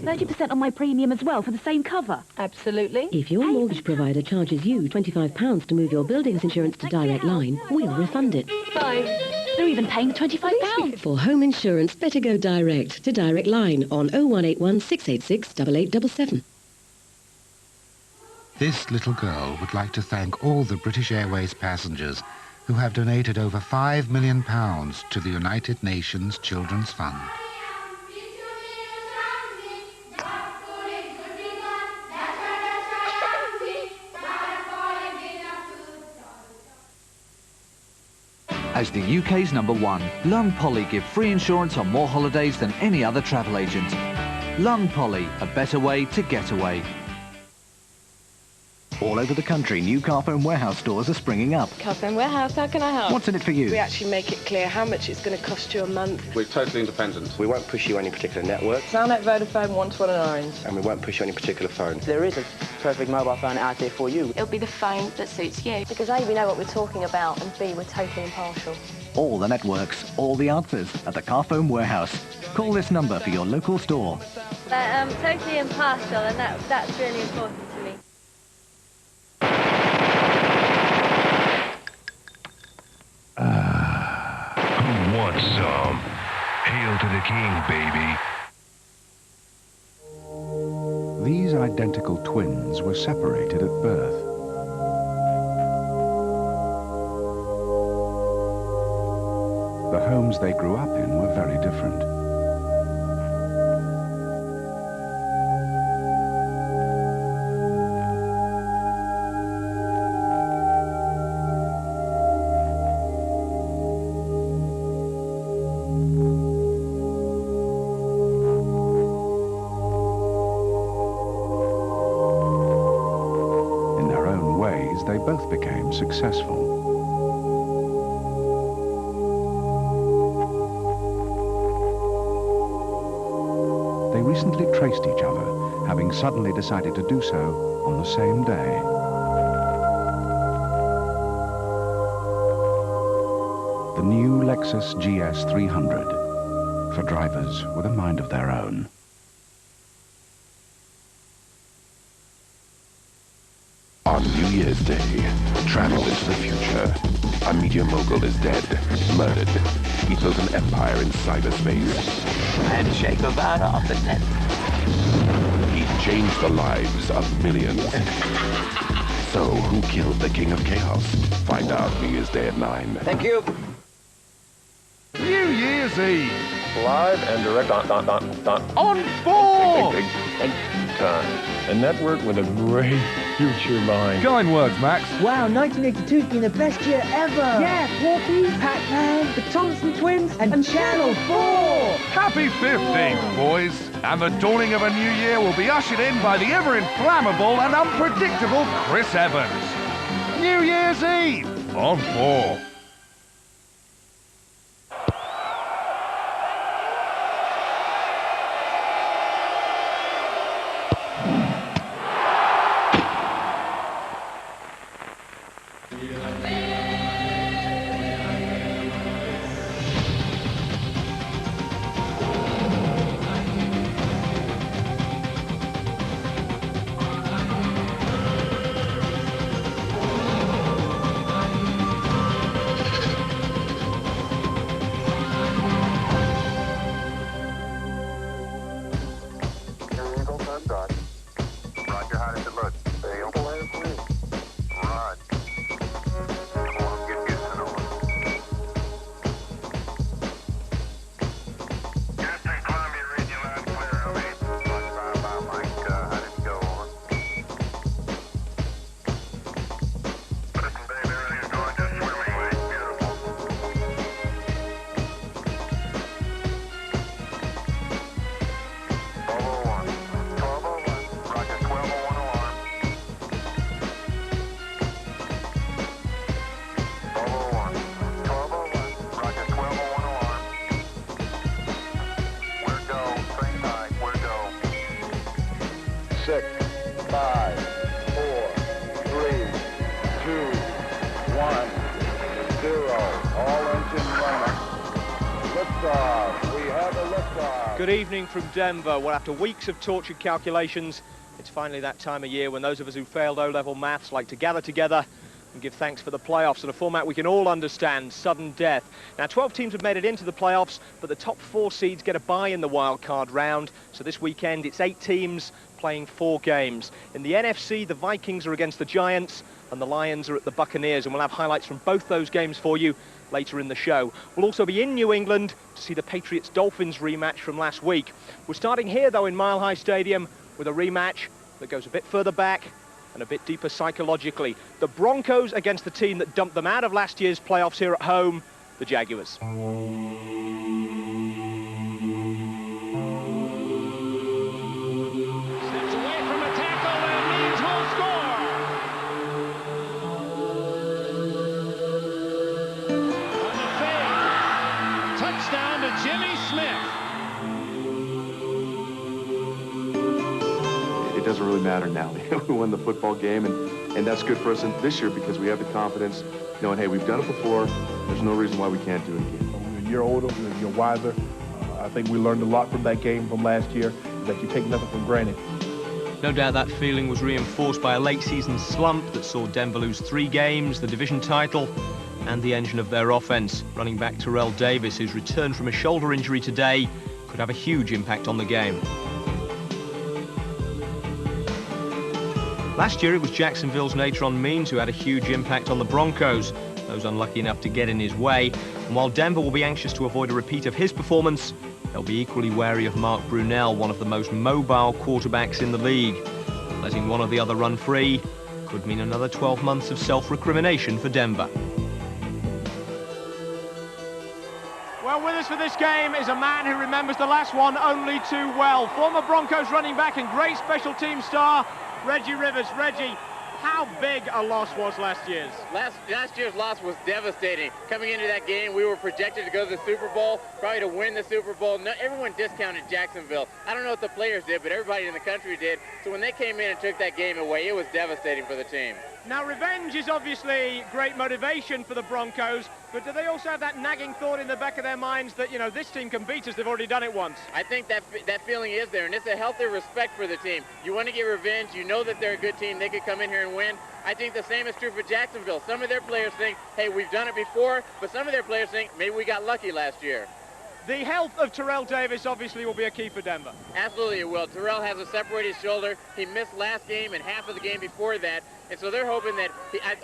30% on my premium as well for the same cover? Absolutely. If your mortgage provider charges you £25 to move your building's insurance to Direct Line, we'll refund it. Fine. They're even paying the £25. For home insurance, better go direct to Direct Line on 0181 686 8877. This little girl would like to thank all the British Airways passengers who have donated over £5 million to the United Nations Children's Fund. As the UK's #1, Lung Poly give free insurance on more holidays than any other travel agent. Lung Poly, a better way to get away. All over the country, new Carphone Warehouse stores are springing up. Carphone Warehouse, how can I help? What's in it for you? We actually make it clear how much it's going to cost you a month. We're totally independent. We won't push you any particular network. Soundnet, Vodafone, One and Orange. And we won't push you any particular phone. There is a perfect mobile phone out there for you. It'll be the phone that suits you. Because A, we know what we're talking about, and B, we're totally impartial. All the networks, all the answers at the Carphone Warehouse. Call this number for your local store. But totally impartial, and that's really important to me. Who wants some? Hail to the king, baby. These identical twins were separated at birth. The homes they grew up in were very different. They both became successful. They recently traced each other, having suddenly decided to do so on the same day. The new Lexus GS 300 for drivers with a mind of their own. On New Year's Day, travel into the future. A media mogul is dead, murdered. He built an empire in cyberspace. And Che Guevara of the 10th. He changed the lives of millions. So, who killed the King of Chaos? Find out New Year's Day at 9. Thank you. New Year's Eve. Live and direct On 4! Big time. A network with a great future mind. Kind words, Max. Wow, 1982's been the best year ever. Yeah, Porky, Pac-Man, the Thompson Twins, and Channel 4. Happy 15th, boys. And the dawning of a new year will be ushered in by the ever-inflammable and unpredictable Chris Evans. New Year's Eve on 4. Good evening from Denver. Well, after weeks of tortured calculations, it's finally that time of year when those of us who failed O-level maths like to gather together and give thanks for the playoffs in a format we can all understand, sudden death. Now, 12 teams have made it into the playoffs, but the top 4 seeds get a bye in the wild card round. So this weekend, it's 8 teams playing 4 games. In the NFC, the Vikings are against the Giants and the Lions are at the Buccaneers, and we'll have highlights from both those games for you later in the show. We'll also be in New England to see the Patriots-Dolphins rematch from last week. We're starting here, though, in Mile High Stadium with a rematch that goes a bit further back and a bit deeper psychologically. The Broncos against the team that dumped them out of last year's playoffs here at home, the Jaguars. It doesn't really matter now. We won the football game, and that's good for us this year because we have the confidence knowing, hey, we've done it before. There's no reason why we can't do it again. We're a year older, we're a year wiser. I think we learned a lot from that game from last year, that you take nothing for granted. No doubt that feeling was reinforced by a late-season slump that saw Denver lose 3 games, the division title, and the engine of their offense. Running back Terrell Davis, who's returned from a shoulder injury today, could have a huge impact on the game. Last year, it was Jacksonville's Natron Means who had a huge impact on the Broncos, those unlucky enough to get in his way. And while Denver will be anxious to avoid a repeat of his performance, they'll be equally wary of Mark Brunell, one of the most mobile quarterbacks in the league. Letting one or the other run free could mean another 12 months of self-recrimination for Denver. Well, with us for this game is a man who remembers the last one only too well. Former Broncos running back and great special team star, Reggie Rivers. Reggie, how big a loss was last year's? Last year's loss was devastating. Coming into that game, we were projected to go to the Super Bowl, probably to win the Super Bowl. No, everyone discounted Jacksonville. I don't know what the players did, but everybody in the country did. So when they came in and took that game away, it was devastating for the team. Now, revenge is obviously great motivation for the Broncos, but do they also have that nagging thought in the back of their minds that, you know, this team can beat us, they've already done it once? I think that feeling is there, and it's a healthy respect for the team. You want to get revenge, you know that they're a good team, they could come in here and win. I think the same is true for Jacksonville. Some of their players think, hey, we've done it before, but some of their players think, maybe we got lucky last year. The health of Terrell Davis obviously will be a key for Denver. Absolutely it will. Terrell has a separated shoulder. He missed last game and half of the game before that. And so they're hoping that,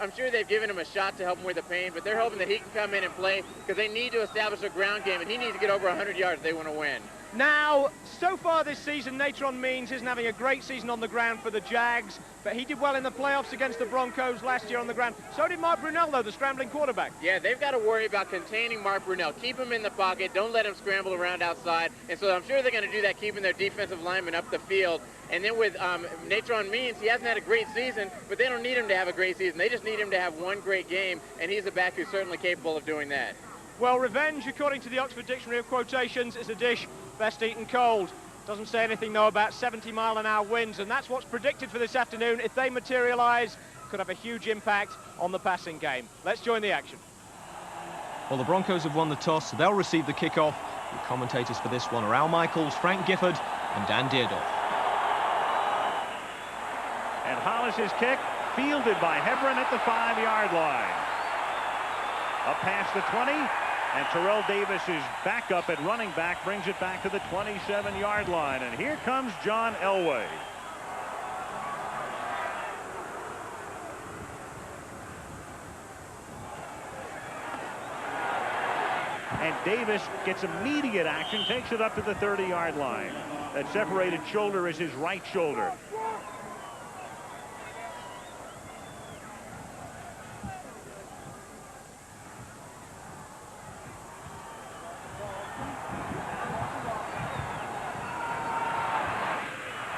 I'm sure they've given him a shot to help him with the pain, but they're hoping that he can come in and play because they need to establish a ground game, and he needs to get over 100 yards if they want to win. Now, so far this season, Natron Means isn't having a great season on the ground for the Jags, but he did well in the playoffs against the Broncos last year on the ground. So did Mark Brunell, though, the scrambling quarterback. Yeah, they've got to worry about containing Mark Brunell. Keep him in the pocket. Don't let him scramble around outside. And so I'm sure they're going to do that, keeping their defensive linemen up the field. And then with Natron Means, he hasn't had a great season, but they don't need him to have a great season. They just need him to have one great game, and he's a back who's certainly capable of doing that. Well, revenge, according to the Oxford Dictionary of Quotations, is a dish best eaten cold. Doesn't say anything, though, about 70-mile-an-hour winds, and that's what's predicted for this afternoon. If they materialise, could have a huge impact on the passing game. Let's join the action. Well, the Broncos have won the toss, so they'll receive the kickoff. The commentators for this one are Al Michaels, Frank Gifford, and Dan Deardorff. And Hollis's kick fielded by Hebron at the 5-yard line. Up past the 20, and Terrell Davis is back up at running back, brings it back to the 27-yard line. And here comes John Elway. And Davis gets immediate action, takes it up to the 30-yard line. That separated shoulder is his right shoulder.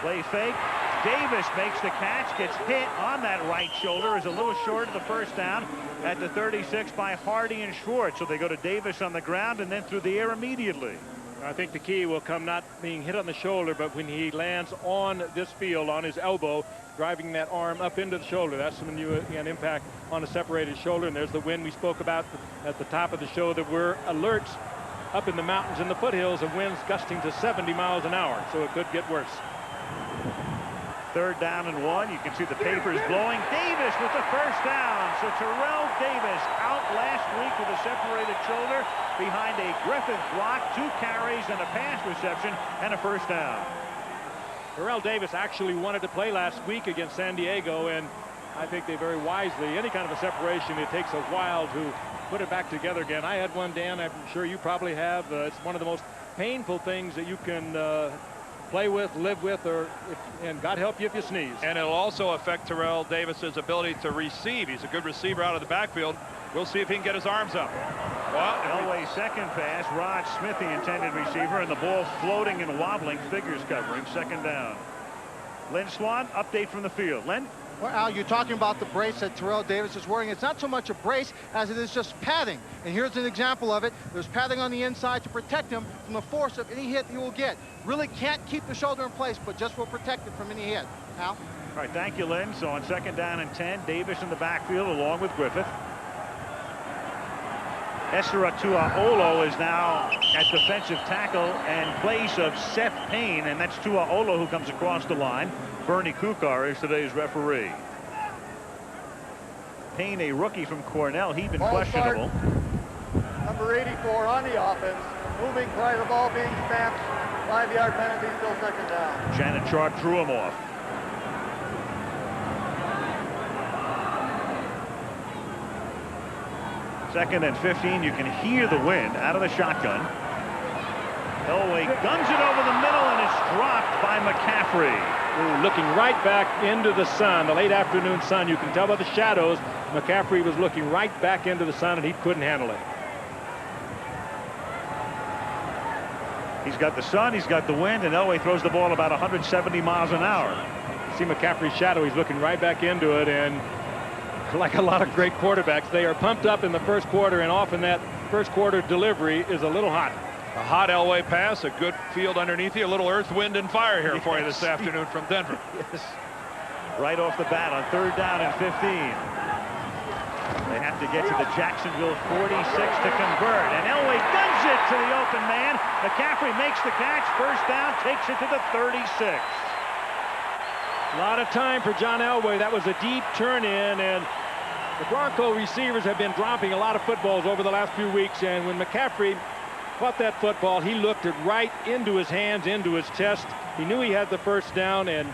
Play fake. Davis makes the catch, gets hit on that right shoulder, is a little short of the first down at the 36 by Hardy and Schwartz. So they go to Davis on the ground and then through the air immediately. I think the key will come not being hit on the shoulder, but when he lands on this field, on his elbow, driving that arm up into the shoulder. That's when you get an impact on a separated shoulder. And there's the wind we spoke about at the top of the show that we're alerts up in the mountains and the foothills of winds gusting to 70 miles an hour, so it could get worse. 3rd down and 1. You can see the papers blowing. Davis with the first down. So Terrell Davis out last week with a separated shoulder behind a Griffith block, 2 carries and a pass reception and a first down. Terrell Davis actually wanted to play last week against San Diego, and I think they very wisely, any kind of a separation, it takes a while to put it back together again. I had one, Dan, I'm sure you probably have. It's one of the most painful things that you can play with, live with, and God help you if you sneeze. And it'll also affect Terrell Davis's ability to receive. He's a good receiver out of the backfield. We'll see if he can get his arms up. Well, Elway's second pass, Rod Smith, the intended receiver, and the ball floating and wobbling, figures covering, 2nd down. Len Swan, update from the field. Len? Well, Al, you're talking about the brace that Terrell Davis is wearing. It's not so much a brace as it is just padding. And here's an example of it. There's padding on the inside to protect him from the force of any hit he will get. Really can't keep the shoulder in place, but just will protect it from any hit. Al? All right, thank you, Len. So on 2nd down and 10, Davis in the backfield along with Griffith. Esther Atuaolo is now at defensive tackle in place of Seth Payne, and that's Tuaolo who comes across the line. Bernie Kukar is today's referee. Payne, a rookie from Cornell, he'd been questionable. Number 84 on the offense, moving prior to the ball being snapped. 5-yard penalty, still 2nd down. Shannon Sharp threw him off. Second and 15. You can hear the wind out of the shotgun. Elway guns it over the middle, and it's dropped by McCaffrey. Ooh, looking right back into the sun, the late afternoon sun. You can tell by the shadows McCaffrey was looking right back into the sun, and he couldn't handle it. He's got the sun, he's got the wind, and Elway throws the ball about 170 miles an hour. See McCaffrey's shadow, he's looking right back into it, and like a lot of great quarterbacks, they are pumped up in the first quarter, and often that first quarter delivery is a little hot. A hot Elway pass, a good field underneath you, a little earth, wind, and fire here for you this afternoon from Denver. Yes. Right off the bat on 3rd down and 15. They have to get to the Jacksonville 46 to convert, and Elway guns it to the open man. McCaffrey makes the catch, first down, takes it to the 36. A lot of time for John Elway. That was a deep turn in, and the Bronco receivers have been dropping a lot of footballs over the last few weeks, and when McCaffrey caught that football, he looked it right into his hands, into his chest. He knew he had the first down, and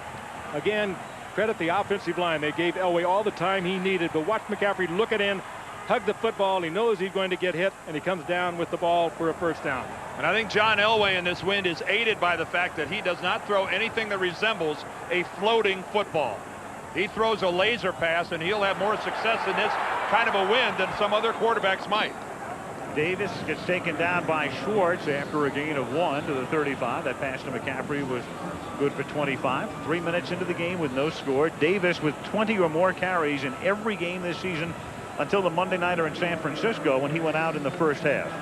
again, credit the offensive line. They gave Elway all the time he needed, but watch McCaffrey look it in, hug the football. He knows he's going to get hit, and he comes down with the ball for a first down. And I think John Elway in this wind is aided by the fact that he does not throw anything that resembles a floating football. He throws a laser pass, and he'll have more success in this kind of a wind than some other quarterbacks might. Davis gets taken down by Schwartz after a gain of 1 to the 35. That pass to McCaffrey was good for 25. 3 minutes into the game with no score. Davis with 20 or more carries in every game this season until the Monday nighter in San Francisco when he went out in the first half.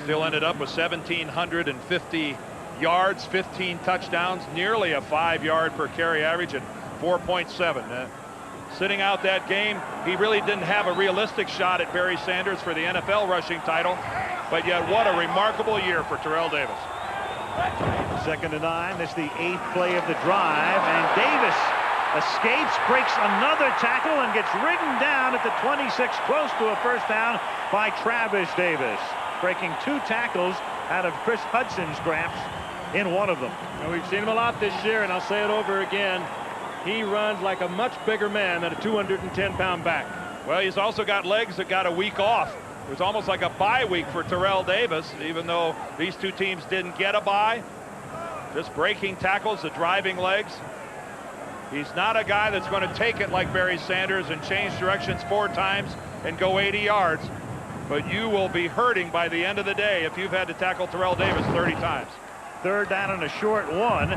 Still ended up with 1,750 yards, 15 touchdowns, nearly a 5-yard per carry average, and 4.7. Sitting out that game, he really didn't have a realistic shot at Barry Sanders for the NFL rushing title, but yet what a remarkable year for Terrell Davis. 2nd and 9. This is the 8th play of the drive, and Davis escapes, breaks another tackle, and gets ridden down at the 26, close to a first down by Travis Davis, breaking 2 tackles out of Chris Hudson's grasp in one of them. Well, we've seen him a lot this year, and I'll say it over again. He runs like a much bigger man than a 210-pound back. Well, he's also got legs that got a week off. It was almost like a bye week for Terrell Davis, even though these two teams didn't get a bye. Just breaking tackles, the driving legs. He's not a guy that's going to take it like Barry Sanders and change directions 4 times and go 80 yards. But you will be hurting by the end of the day if you've had to tackle Terrell Davis 30 times. 3rd down and a short 1.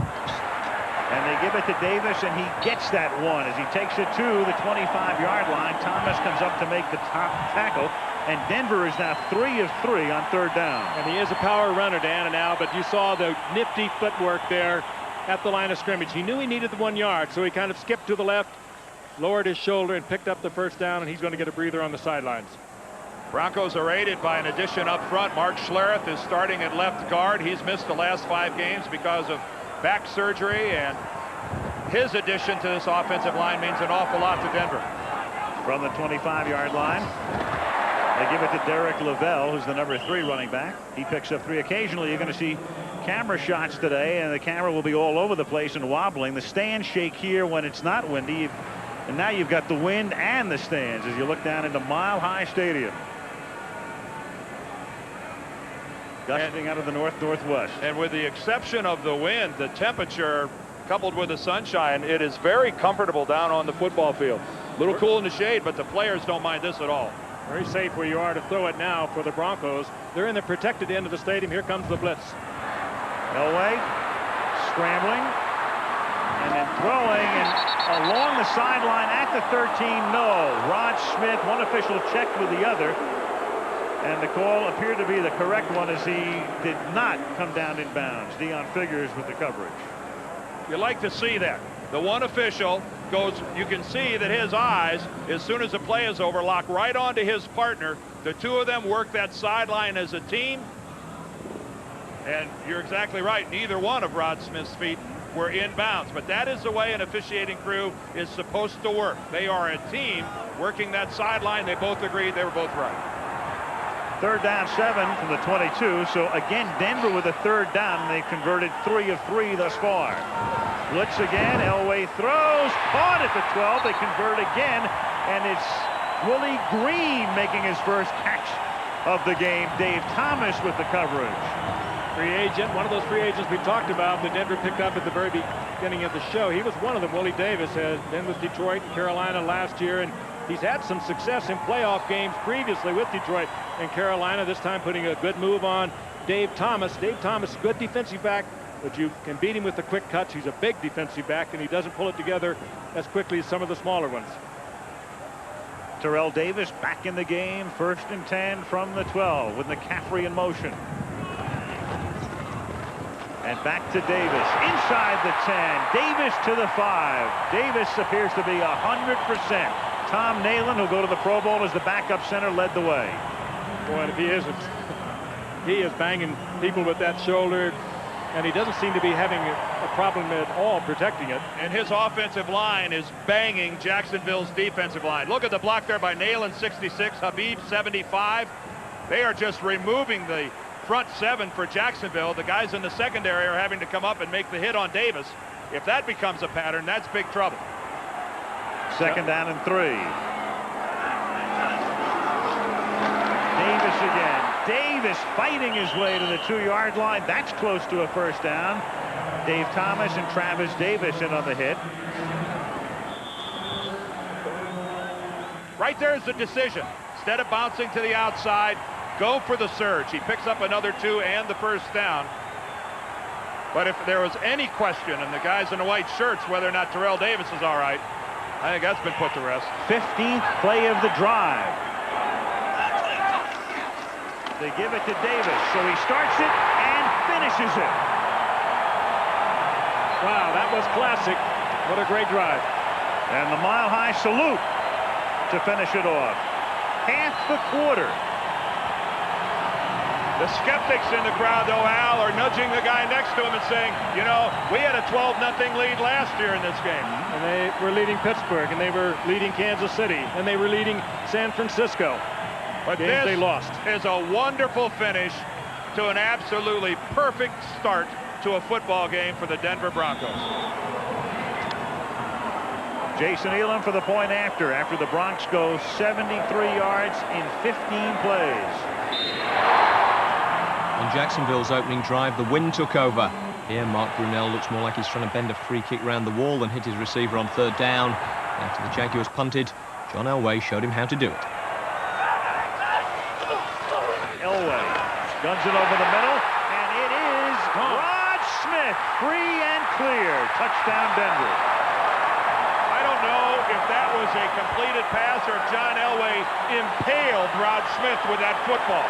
And they give it to Davis, and he gets that 1 as he takes it to the 25-yard line. Thomas comes up to make the top tackle, and Denver is now 3 of 3 on 3rd down. And he is a power runner, Dan and Al, but you saw the nifty footwork there at the line of scrimmage. He knew he needed the 1 yard, so he kind of skipped to the left, lowered his shoulder, and picked up the first down, and he's going to get a breather on the sidelines. Broncos are aided by an addition up front. Mark Schlereth is starting at left guard. He's missed the last 5 games because of back surgery, and his addition to this offensive line means an awful lot to Denver. From the 25-yard line, they give it to Derek Lavelle, who's the number 3 running back. He picks up 3. Occasionally, you're going to see camera shots today, and the camera will be all over the place and wobbling. The stands shake here when it's not windy, and now you've got the wind and the stands as you look down into Mile High Stadium. Gusting out of the north-northwest. And with the exception of the wind, the temperature coupled with the sunshine, it is very comfortable down on the football field. A little cool in the shade, but the players don't mind this at all. Very safe where you are to throw it now for the Broncos. They're in the protected end of the stadium. Here comes the blitz. Elway scrambling and then throwing, and along the sideline at the 13, no. Rod Smith, one official checked with the other, and the call appeared to be the correct one as he did not come down in bounds. Deion Figures with the coverage. You like to see that. The one official goes, you can see that his eyes, as soon as the play is over, lock right onto his partner. The two of them work that sideline as a team. And you're exactly right. Neither one of Rod Smith's feet were in bounds. But that is the way an officiating crew is supposed to work. They are a team working that sideline. They both agreed. They were both right. 3rd down 7 from the 22. So again, Denver with a 3rd down. They've converted 3 of 3 thus far. Blitz again. Elway throws. Caught at the 12. They convert again. And it's Willie Green making his first catch of the game. Dave Thomas with the coverage. Free agent, one of those free agents we talked about that Denver picked up at the very beginning of the show. He was one of them. Willie Davis has been with Detroit and Carolina last year, and he's had some success in playoff games previously with Detroit and Carolina, this time putting a good move on Dave Thomas. Dave Thomas, good defensive back, but you can beat him with the quick cuts. He's a big defensive back, and he doesn't pull it together as quickly as some of the smaller ones. Terrell Davis back in the game, 1st and 10 from the 12 with McCaffrey in motion. And back to Davis, inside the 10, Davis to the 5. Davis appears to be 100%. Tom Nalen, who'll go to the Pro Bowl as the backup center, led the way. Boy, and if he isn't, he is banging people with that shoulder, and he doesn't seem to be having a problem at all protecting it. And his offensive line is banging Jacksonville's defensive line. Look at the block there by Nalen, 66, Habib, 75. They are just removing the front 7 for Jacksonville. The guys in the secondary are having to come up and make the hit on Davis. If that becomes a pattern, that's big trouble. 2nd down and 3. Davis again. Davis fighting his way to the 2-yard line. That's close to a 1st down. Dave Thomas and Travis Davis in on the hit. Right there is the decision. Instead of bouncing to the outside, go for the surge. He picks up another 2 and the 1st down. But if there was any question in the guys in the white shirts whether or not Terrell Davis is all right, I think that's been put to rest. 15th play of the drive. They give it to Davis, so he starts it and finishes it. Wow, that was classic. What a great drive. And the Mile High salute to finish it off. Half the quarter. The skeptics in the crowd, though, Al, are nudging the guy next to him and saying, you know, we had a 12-0 lead last year in this game. And they were leading Pittsburgh, and they were leading Kansas City, and they were leading San Francisco. But Games they lost. Is a wonderful finish to an absolutely perfect start to a football game for the Denver Broncos. Jason Elam for the point after the Bronx go 73 yards in 15 plays. On Jacksonville's opening drive, the wind took over. Here, Mark Brunell looks more like he's trying to bend a free kick round the wall than hit his receiver on 3rd down. After the Jaguars punted, John Elway showed him how to do it. Elway guns it over the middle, and it is Rod Smith, free and clear. Touchdown, Denver. I don't know if that was a completed pass or if John Elway impaled Rod Smith with that football.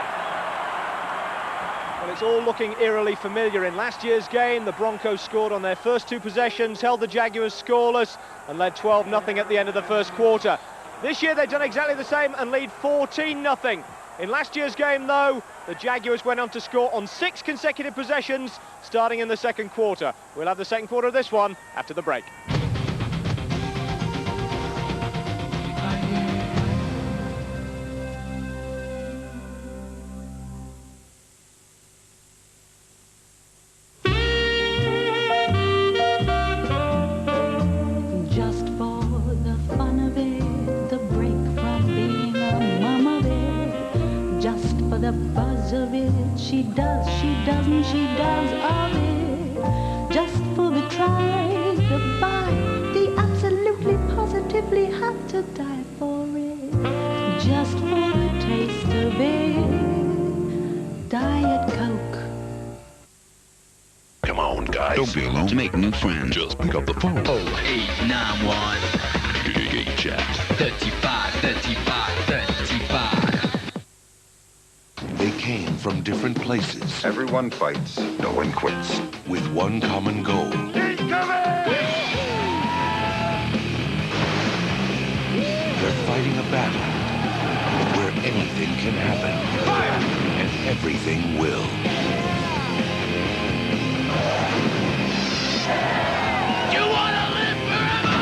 Well, it's all looking eerily familiar. In last year's game, the Broncos scored on their first 2 possessions, held the Jaguars scoreless, and led 12-0 at the end of the 1st quarter. This year, they've done exactly the same and lead 14-0. In last year's game, though, the Jaguars went on to score on 6 consecutive possessions, starting in the second quarter. We'll have the second quarter of this one after the break. Just for the fun of it, the break from being a mama bear. Just for the buzz of it, she does of it. Just for the try, the buy, the absolutely positively have to die for it. Just for the taste of it, Diet Coke. Come on, guys. Don't be alone. To make new friends, just pick up the phone. 0891 Chat. 35, 35, 35. They came from different places. Everyone fights. No one quits. With one common goal. He's coming! They're fighting a battle where anything can happen. Fire! And everything will. You wanna live forever?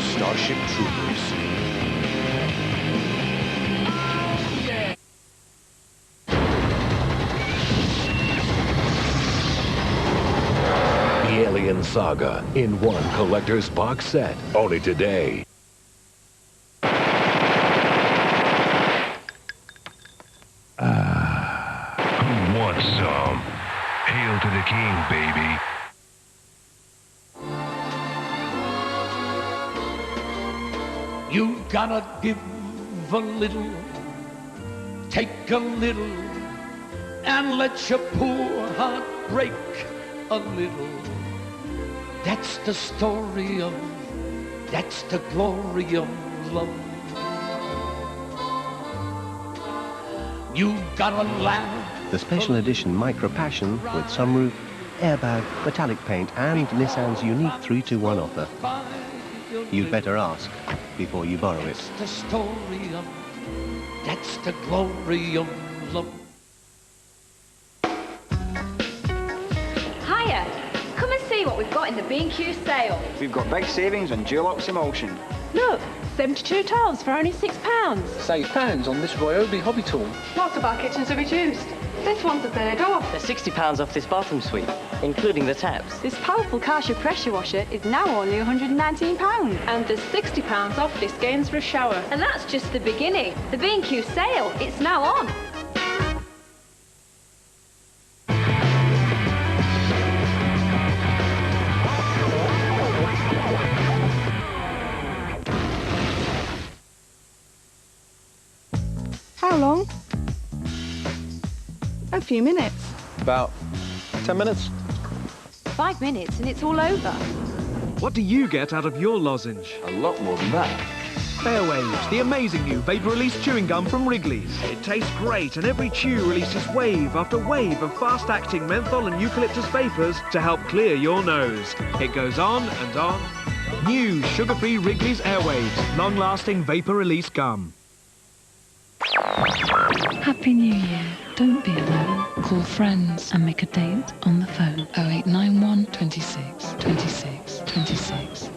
Starship Troopers. The Alien Saga in one collector's box set. Only today. Who wants some? Hail to the king, baby. You gotta give a little, take a little, and let your poor heart break a little. That's the story of, that's the glory of love. You gotta laugh. The special edition Micro Passion with sunroof, airbag, metallic paint and Nissan's unique 3-2-1 offer. You'd better ask before you borrow it. That's the story of, that's the glory of love. Hiya! Come and see what we've got in the B&Q sale. We've got big savings on Dulux Emulsion. Look, 72 towels for only £6. Save pounds on this Ryobi hobby tool. Lots of our kitchens are reduced. This one's a third off. There's £60 off this bathroom suite, including the taps. This powerful Karcher pressure washer is now only £119. And there's £60 off this Gainsborough shower. And that's just the beginning. The B&Q sale, it's now on. How long? A few minutes. About 10 minutes. 5 minutes and it's all over. What do you get out of your lozenge? A lot more than that. Fairwaves, the amazing new vapor-release chewing gum from Wrigley's. It tastes great and every chew releases wave after wave of fast-acting menthol and eucalyptus vapors to help clear your nose. It goes on and on. New sugar-free Wrigley's Airwaves, long-lasting vapor-release gum. Happy New Year. Don't be alone. Call friends and make a date on the phone. 0891 26 26 26.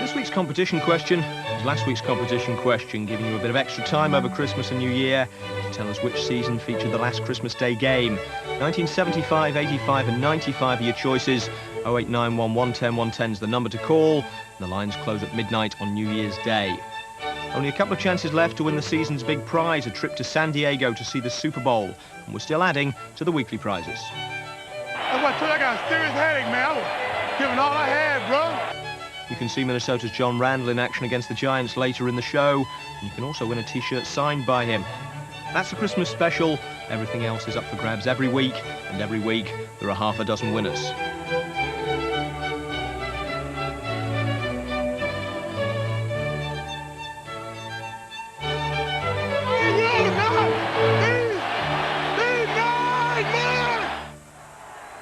This week's competition question is last week's competition question, giving you a bit of extra time over Christmas and New Year to tell us which season featured the last Christmas Day game. 1975, 85 and 95 are your choices. 0891 110 110 is the number to call, and the lines close at midnight on New Year's Day. Only a couple of chances left to win the season's big prize, a trip to San Diego to see the Super Bowl, and we're still adding to the weekly prizes. That's what I got a serious headache, man. I was giving all I had, bro. You can see Minnesota's John Randall in action against the Giants later in the show, and you can also win a t-shirt signed by him. That's the Christmas special. Everything else is up for grabs every week, and every week there are half a dozen winners.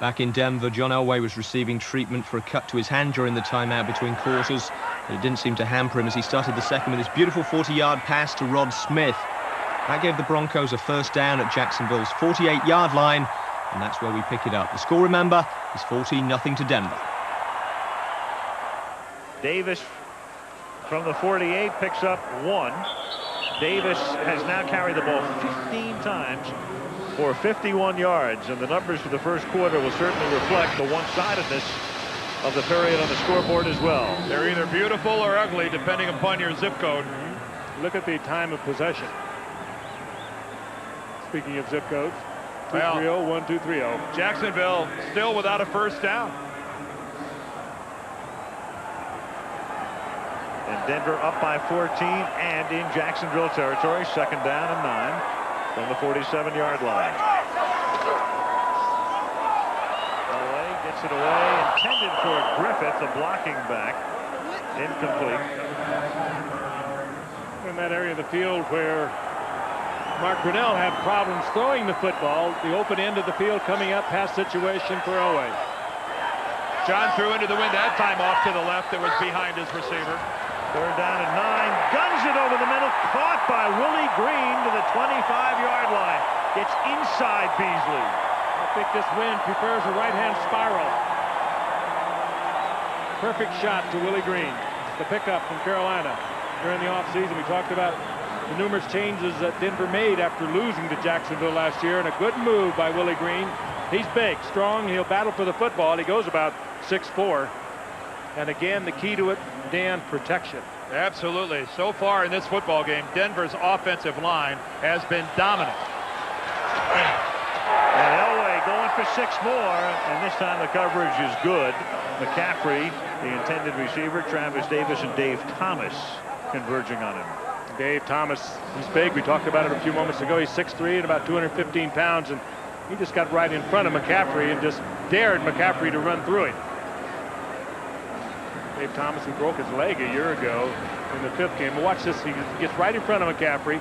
Back in Denver, John Elway was receiving treatment for a cut to his hand during the timeout between quarters. But it didn't seem to hamper him as he started the second with his beautiful 40-yard pass to Rod Smith. That gave the Broncos a first down at Jacksonville's 48-yard line, and that's where we pick it up. The score, remember, is 14-0 to Denver. Davis from the 48 picks up 1. Davis has now carried the ball 15 times for 51 yards, and the numbers for the first quarter will certainly reflect the one-sidedness of the period on the scoreboard as well. They're either beautiful or ugly, depending upon your zip code. Look at the time of possession. Speaking of zip codes, 230, 1230. Jacksonville still without a first down. And Denver up by 14 and in Jacksonville territory. Second down and 9 from the 47-yard line. Elway gets it away, intended for Griffith, the blocking back. Incomplete. In that area of the field where Mark Brunell had problems throwing the football, the open end of the field coming up, pass situation for Elway. John threw into the wind that time off to the left. It was behind his receiver. Third down and 9. Guns it over the middle. Caught by Willie Green to the 25-yard line. Gets inside Beasley. I think this wind prepares a right-hand spiral. Perfect shot to Willie Green. The pickup from Carolina during the offseason. We talked about the numerous changes that Denver made after losing to Jacksonville last year, and a good move by Willie Green. He's big, strong. He'll battle for the football. He goes about 6'4". And again, the key to it, Dan, protection. Absolutely. So far in this football game, Denver's offensive line has been dominant. And Elway going for 6 more, and this time the coverage is good. McCaffrey, the intended receiver, Travis Davis and Dave Thomas converging on him. Dave Thomas, he's big. We talked about it a few moments ago. He's 6'3" and about 215 pounds, and he just got right in front of McCaffrey and just dared McCaffrey to run through him. Dave Thomas, who broke his leg a year ago in the 5th game. But watch this. He gets right in front of McCaffrey.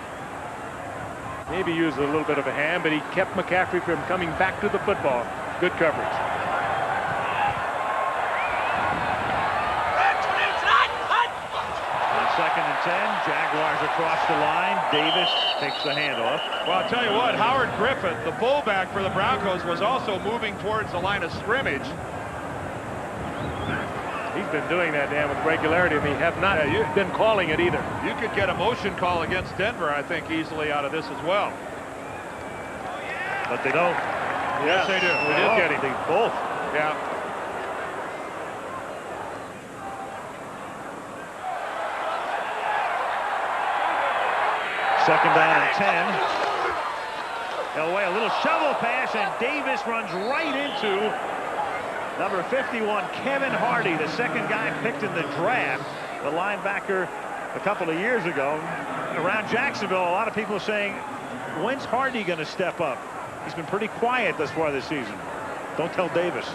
Maybe used a little bit of a hand, but he kept McCaffrey from coming back to the football. Good coverage. On 2nd and 10, Jaguars across the line. Davis takes the handoff. Well, I'll tell you what, Howard Griffith, the fullback for the Broncos, was also moving towards the line of scrimmage. He's been doing that, Dan, with regularity. I mean, have not been calling it either. You could get a motion call against Denver, I think, easily out of this as well. But they don't. Yes, they do. They did get him. They both. Yeah. Second down and 10. Elway, a little shovel pass, and Davis runs right into number 51, Kevin Hardy, the second guy picked in the draft, the linebacker a couple of years ago. Around Jacksonville, a lot of people saying, when's Hardy going to step up? He's been pretty quiet thus far this season. Don't tell Davis.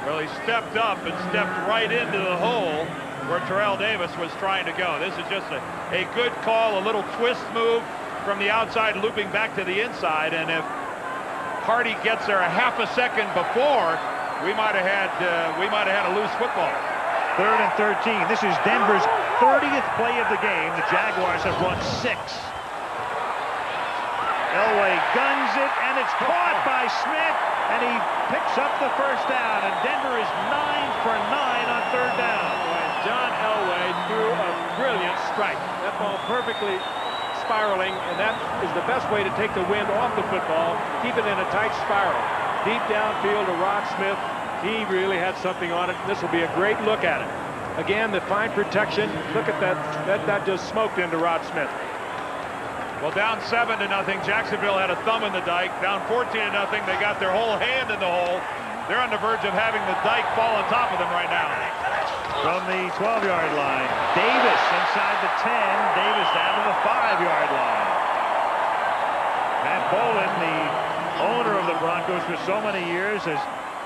Well, he stepped up and stepped right into the hole where Terrell Davis was trying to go. This is just a good call, a little twist move from the outside, looping back to the inside. And if Hardy gets there a half a second before, we might have had a loose football. 3rd and 13. This is Denver's 30th play of the game. The Jaguars have run 6. Elway guns it, and it's caught by Smith, and he picks up the first down, and Denver is 9 for 9 on 3rd down. John Elway threw a brilliant strike. That ball perfectly spiraling, and that is the best way to take the wind off the football, keep it in a tight spiral. Deep downfield to Rod Smith. He really had something on it. This will be a great look at it. Again, the fine protection. Look at that. That just smoked into Rod Smith. Well, down 7-0. Jacksonville had a thumb in the dike. Down 14-0. They got their whole hand in the hole. They're on the verge of having the dike fall on top of them right now. From the 12-yard line, Davis inside the 10. Davis down to the 5-yard line. Matt Bowen, the owner of the Broncos for so many years, has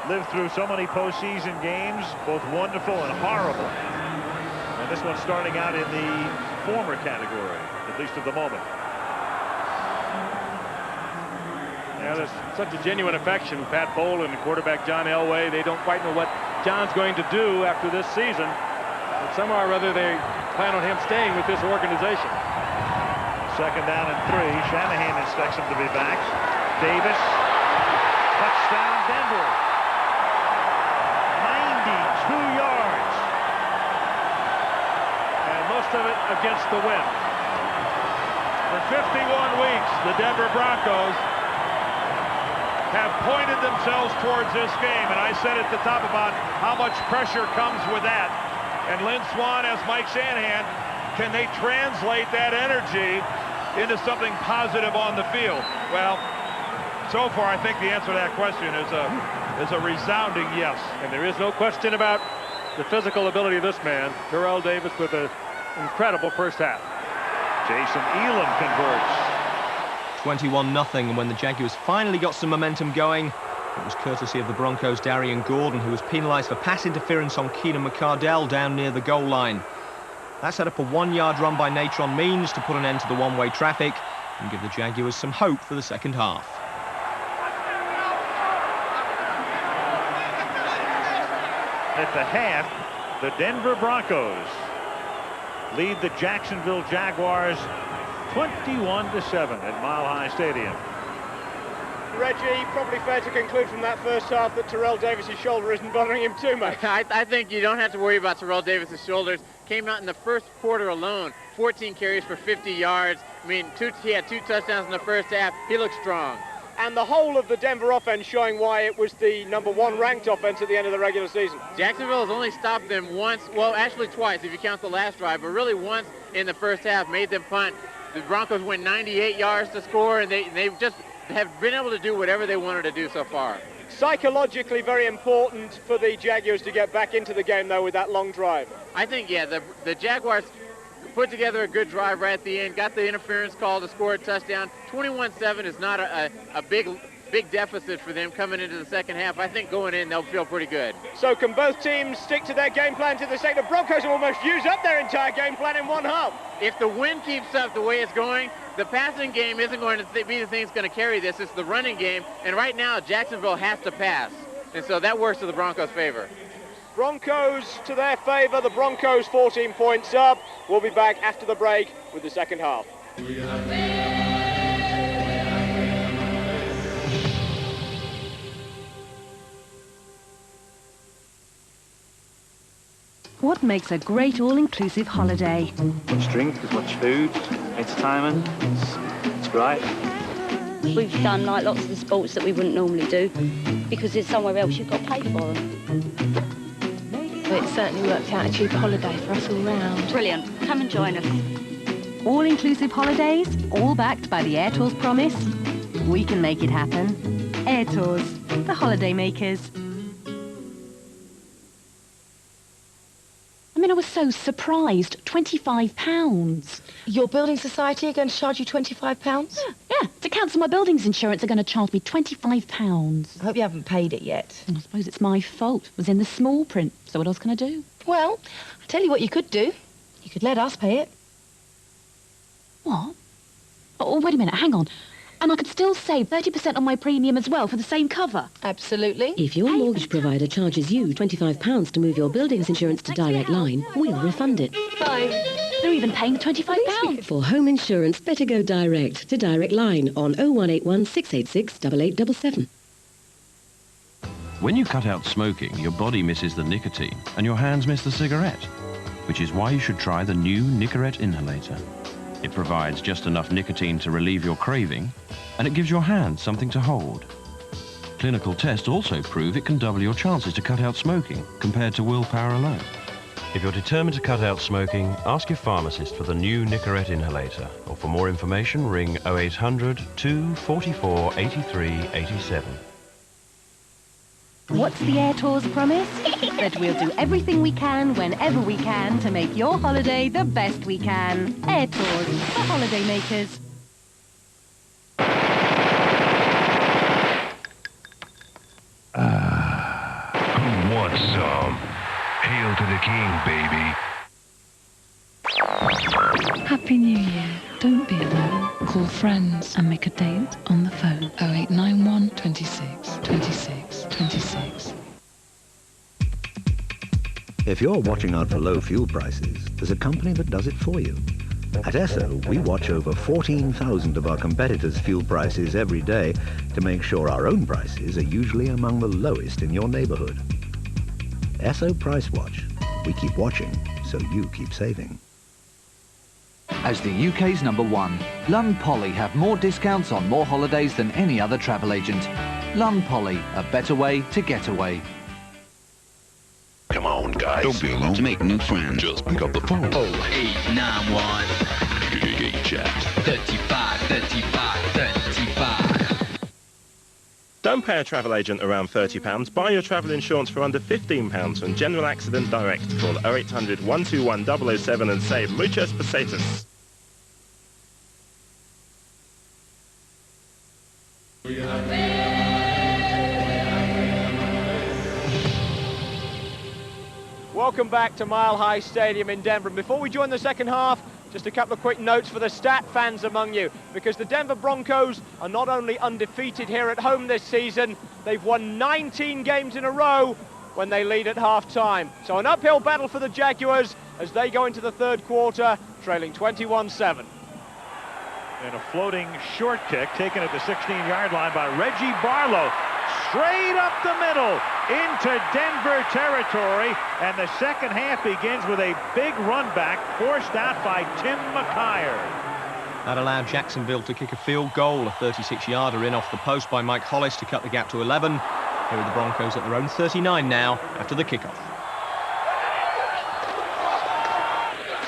lived through so many postseason games, both wonderful and horrible. And this one's starting out in the former category, at least at the moment. Yeah, there's such a genuine affection. Pat Bowlen and quarterback John Elway, they don't quite know what John's going to do after this season. But somehow or other, they plan on him staying with this organization. 2nd down and 3. Shanahan expects him to be back. Davis. Touchdown, Denver. 92 yards. And most of it against the wind. For 51 weeks, the Denver Broncos have pointed themselves towards this game, and I said at the top about how much pressure comes with that. And Lynn Swann, as Mike Shanahan, can they translate that energy into something positive on the field? Well, so far, I think the answer to that question is a resounding yes. And there is no question about the physical ability of this man, Terrell Davis, with an incredible first half. Jason Elam converts. 21-0, and when the Jaguars finally got some momentum going, it was courtesy of the Broncos' Darian Gordon, who was penalised for pass interference on Keenan McCardell down near the goal line. That set up a 1-yard run by Natron Means to put an end to the one-way traffic and give the Jaguars some hope for the second half. At the half, the Denver Broncos lead the Jacksonville Jaguars 21-7 at Mile High Stadium. Reggie, probably fair to conclude from that first half that Terrell Davis's shoulder isn't bothering him too much. I think you don't have to worry about Terrell Davis's shoulders. Came out in the first quarter alone, 14 carries for 50 yards. I mean, he had 2 touchdowns in the first half. He looked strong. And the whole of the Denver offense showing why it was the #1 ranked offense at the end of the regular season. Jacksonville has only stopped them once, well, actually twice if you count the last drive, but really once in the first half, made them punt. The Broncos went 98 yards to score, and they just have been able to do whatever they wanted to do so far. Psychologically very important for the Jaguars to get back into the game, though, with that long drive. I think, yeah, the Jaguars put together a good drive right at the end, got the interference call to score a touchdown. 21-7 is not a big deficit for them coming into the second half. I think going in, they'll feel pretty good. So can both teams stick to their game plan to the second? The Broncos have almost used up their entire game plan in one half. If the wind keeps up the way it's going, the passing game isn't going to be the thing that's going to carry this. It's the running game. And right now, Jacksonville has to pass. And so that works to the Broncos' favor. Broncos to their favor. The Broncos 14 points up. We'll be back after the break with the second half. What makes a great all-inclusive holiday? Much drink, there's much food, entertainment. It's great. We've done like lots of the sports that we wouldn't normally do because there's somewhere else you've got to pay for them. But it certainly worked out a cheap holiday for us all round. Brilliant. Come and join us. All-inclusive holidays, all backed by the Air Tours promise. We can make it happen. Air Tours, the holiday makers. I mean, I was so surprised. £25. Your building society are going to charge you £25? Yeah. To cancel my buildings insurance, they're going to charge me £25. I hope you haven't paid it yet. I suppose it's my fault. It was in the small print. So what else can I do? Well, I'll tell you what you could do. You could let us pay it. What? Oh, wait a minute. Hang on. And I could still save 30% on my premium as well for the same cover. Absolutely. If your mortgage provider charges you £25 to move your building's insurance to Direct Line, we'll refund it. Fine. They're even paying £25. For home insurance, better go direct to Direct Line on 0181 686 8877. When you cut out smoking, your body misses the nicotine and your hands miss the cigarette, which is why you should try the new Nicorette inhalator. It provides just enough nicotine to relieve your craving, and it gives your hands something to hold. Clinical tests also prove it can double your chances to cut out smoking compared to willpower alone. If you're determined to cut out smoking, ask your pharmacist for the new Nicorette inhalator, or for more information ring 0800 244 83 87. What's the Air Tours promise? That we'll do everything we can, whenever we can, to make your holiday the best we can. Air Tours, the holiday makers. Who wants some? Hail to the king, baby. Happy New Year. Don't be alone. Call friends and make a date on the phone. 0891 26 26 26. If you're watching out for low fuel prices, there's a company that does it for you. At Esso, we watch over 14,000 of our competitors' fuel prices every day to make sure our own prices are usually among the lowest in your neighborhood. Esso Price Watch. We keep watching, so you keep saving. As the UK's #1, Lund Poly have more discounts on more holidays than any other travel agent. Lund Poly, a better way to get away. Come on, guys. Don't be alone. Make new friends. Just pick up the phone. 0891 Jags. 35 35 35. Don't pay a travel agent around £30. Buy your travel insurance for under £15 from General Accident Direct. Call 0800 121 007 and save muchas pesetas. Welcome back to Mile High Stadium in Denver. And before we join the second half, just a couple of quick notes for the stat fans among you, because the Denver Broncos are not only undefeated here at home this season, they've won 19 games in a row when they lead at half-time. So an uphill battle for the Jaguars as they go into the third quarter, trailing 21-7. And a floating short kick taken at the 16-yard line by Reggie Barlow. Straight up the middle into Denver territory, and the second half begins with a big run back forced out by Tim McKyer. That allowed Jacksonville to kick a field goal, a 36-yarder in off the post by Mike Hollis to cut the gap to 11. Here are the Broncos at their own 39 now after the kickoff.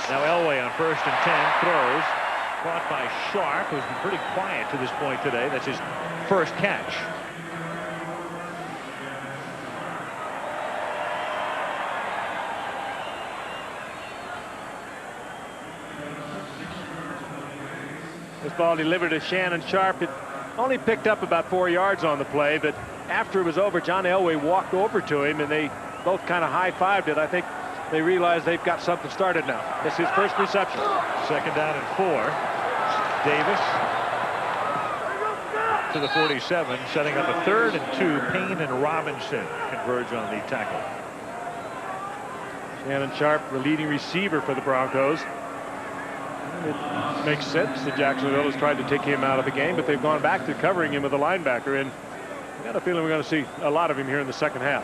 Now Elway on 1st and 10 throws, caught by Sharp, who's been pretty quiet to this point today. That's his first catch. This ball delivered to Shannon Sharp. It only picked up about 4 yards on the play, but after it was over, John Elway walked over to him, and they both kind of high-fived it. I think they realize they've got something started now. That's his first reception. Second down and 4. Davis to the 47, setting up a 3rd and 2. Payne and Robinson converge on the tackle. Shannon Sharp, the leading receiver for the Broncos. It makes sense that Jacksonville has tried to take him out of the game, but they've gone back to covering him with a linebacker, and I got a feeling we're going to see a lot of him here in the second half.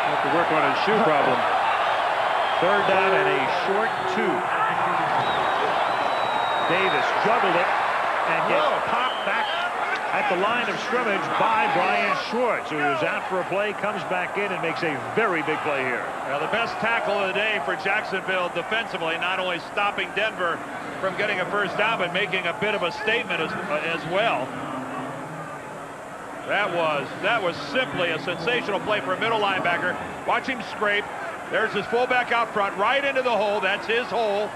Have to work on his shoe problem. 3rd down and a short 2. Davis juggled it and gets popped back at the line of scrimmage by Brian Schwartz, who is out for a play, comes back in and makes a very big play here. Now, the best tackle of the day for Jacksonville defensively, not only stopping Denver from getting a first down, but making a bit of a statement as well. That was simply a sensational play for a middle linebacker. Watch him scrape. There's his fullback out front, right into the hole. That's his hole.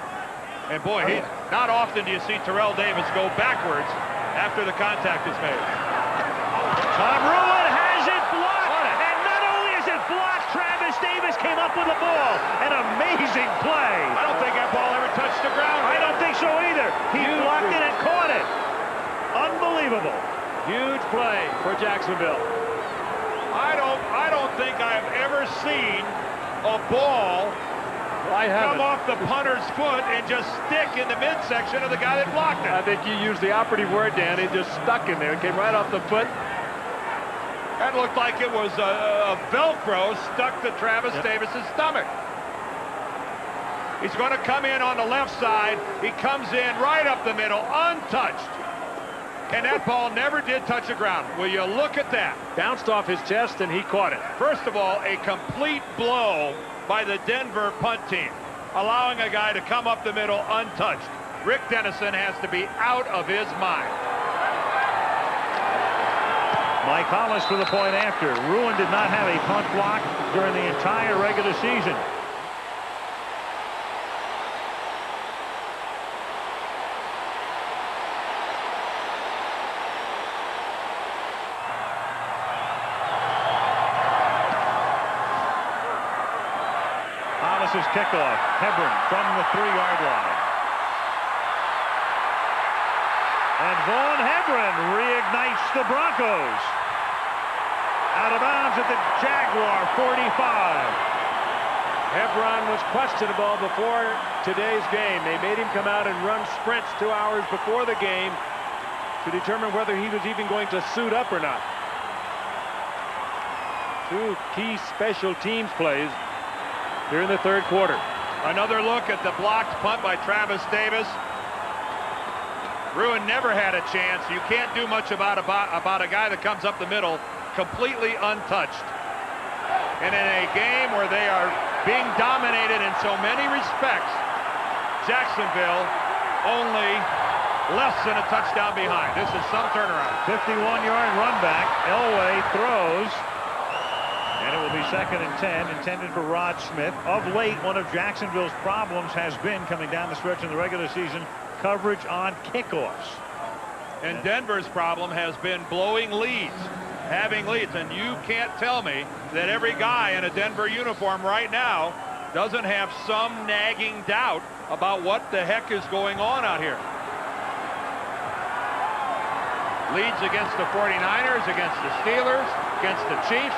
And boy, not often do you see Terrell Davis go backwards after the contact is made. Tom Ruin has it blocked, and not only is it blocked, Travis Davis came up with the ball. An amazing play. I don't think that ball ever touched the ground. I don't think so either. He blocked it and caught it. Unbelievable. Huge play for Jacksonville. I don't think I've ever seen a ball come off the punter's foot and just stick in the midsection of the guy that blocked it. I think you used the operative word, Dan. It just stuck in there. It came right off the foot. That looked like it was a Velcro stuck to Travis Davis's stomach. He's going to come in on the left side. He comes in right up the middle, untouched. And that ball never did touch the ground. Will you look at that? Bounced off his chest, and he caught it. First of all, a complete blow by the Denver punt team, allowing a guy to come up the middle untouched. Rick Dennison has to be out of his mind. Mike Hollis for the point after. Ruin did not have a punt block during the entire regular season. Broncos kickoff. Hebron from the 3-yard line. And Vaughn Hebron reignites the Broncos. Out of bounds at the Jaguar 45. Hebron was questionable before today's game. They made him come out and run sprints 2 hours before the game to determine whether he was even going to suit up or not. 2 key special teams plays here in the third quarter. Another look at the blocked punt by Travis Davis. Ruin never had a chance. You can't do much about a guy that comes up the middle completely untouched. And in a game where they are being dominated in so many respects, Jacksonville only less than a touchdown behind. This is some turnaround. 51-yard run back. Elway throws. And it will be 2nd and 10, intended for Rod Smith. Of late, one of Jacksonville's problems has been, coming down the stretch in the regular season, coverage on kickoffs. And Denver's problem has been blowing leads, having leads. And you can't tell me that every guy in a Denver uniform right now doesn't have some nagging doubt about what the heck is going on out here. Leads against the 49ers, against the Steelers, against the Chiefs.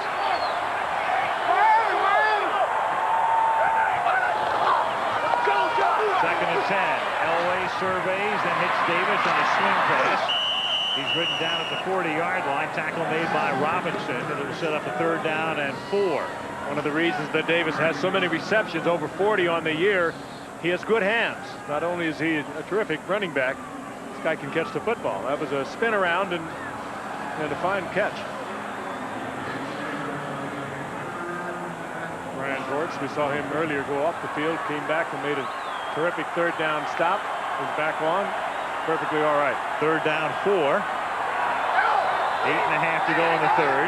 Second and 10. Elway surveys and hits Davis on a swing pass. He's ridden down at the 40-yard line. Tackle made by Robinson. It'll set up a 3rd down and 4. One of the reasons that Davis has so many receptions, over 40 on the year, he has good hands. Not only is he a terrific running back, this guy can catch the football. That was a spin around and a fine catch. Brian Torts, we saw him earlier go off the field, came back and made a terrific 3rd down stop. Was back on. Perfectly all right. 3rd down 4. 8.5 to go in the 3rd.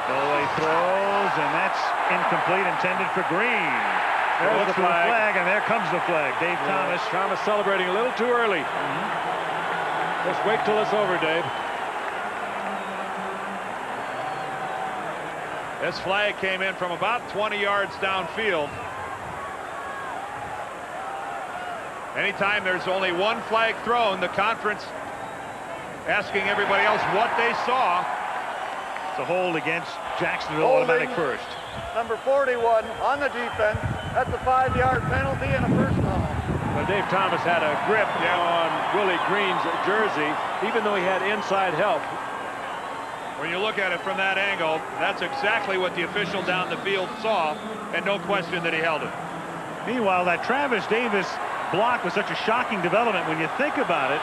Elway throws, and that's incomplete, intended for Green. There's the flag. And there comes the flag. Dave Thomas. Thomas celebrating a little too early. Just wait till it's over, Dave. This flag came in from about 20 yards downfield. Anytime there's only one flag thrown, the conference asking everybody else what they saw. It's a hold against Jacksonville, Holding automatic first. Number 41 on the defense. That's a 5-yard penalty and a first down. Well, Dave Thomas had a grip on Willie Green's jersey, even though he had inside help. When you look at it from that angle, that's exactly what the official down the field saw, and no question that he held it. Meanwhile, that Travis Davis block was such a shocking development when you think about it.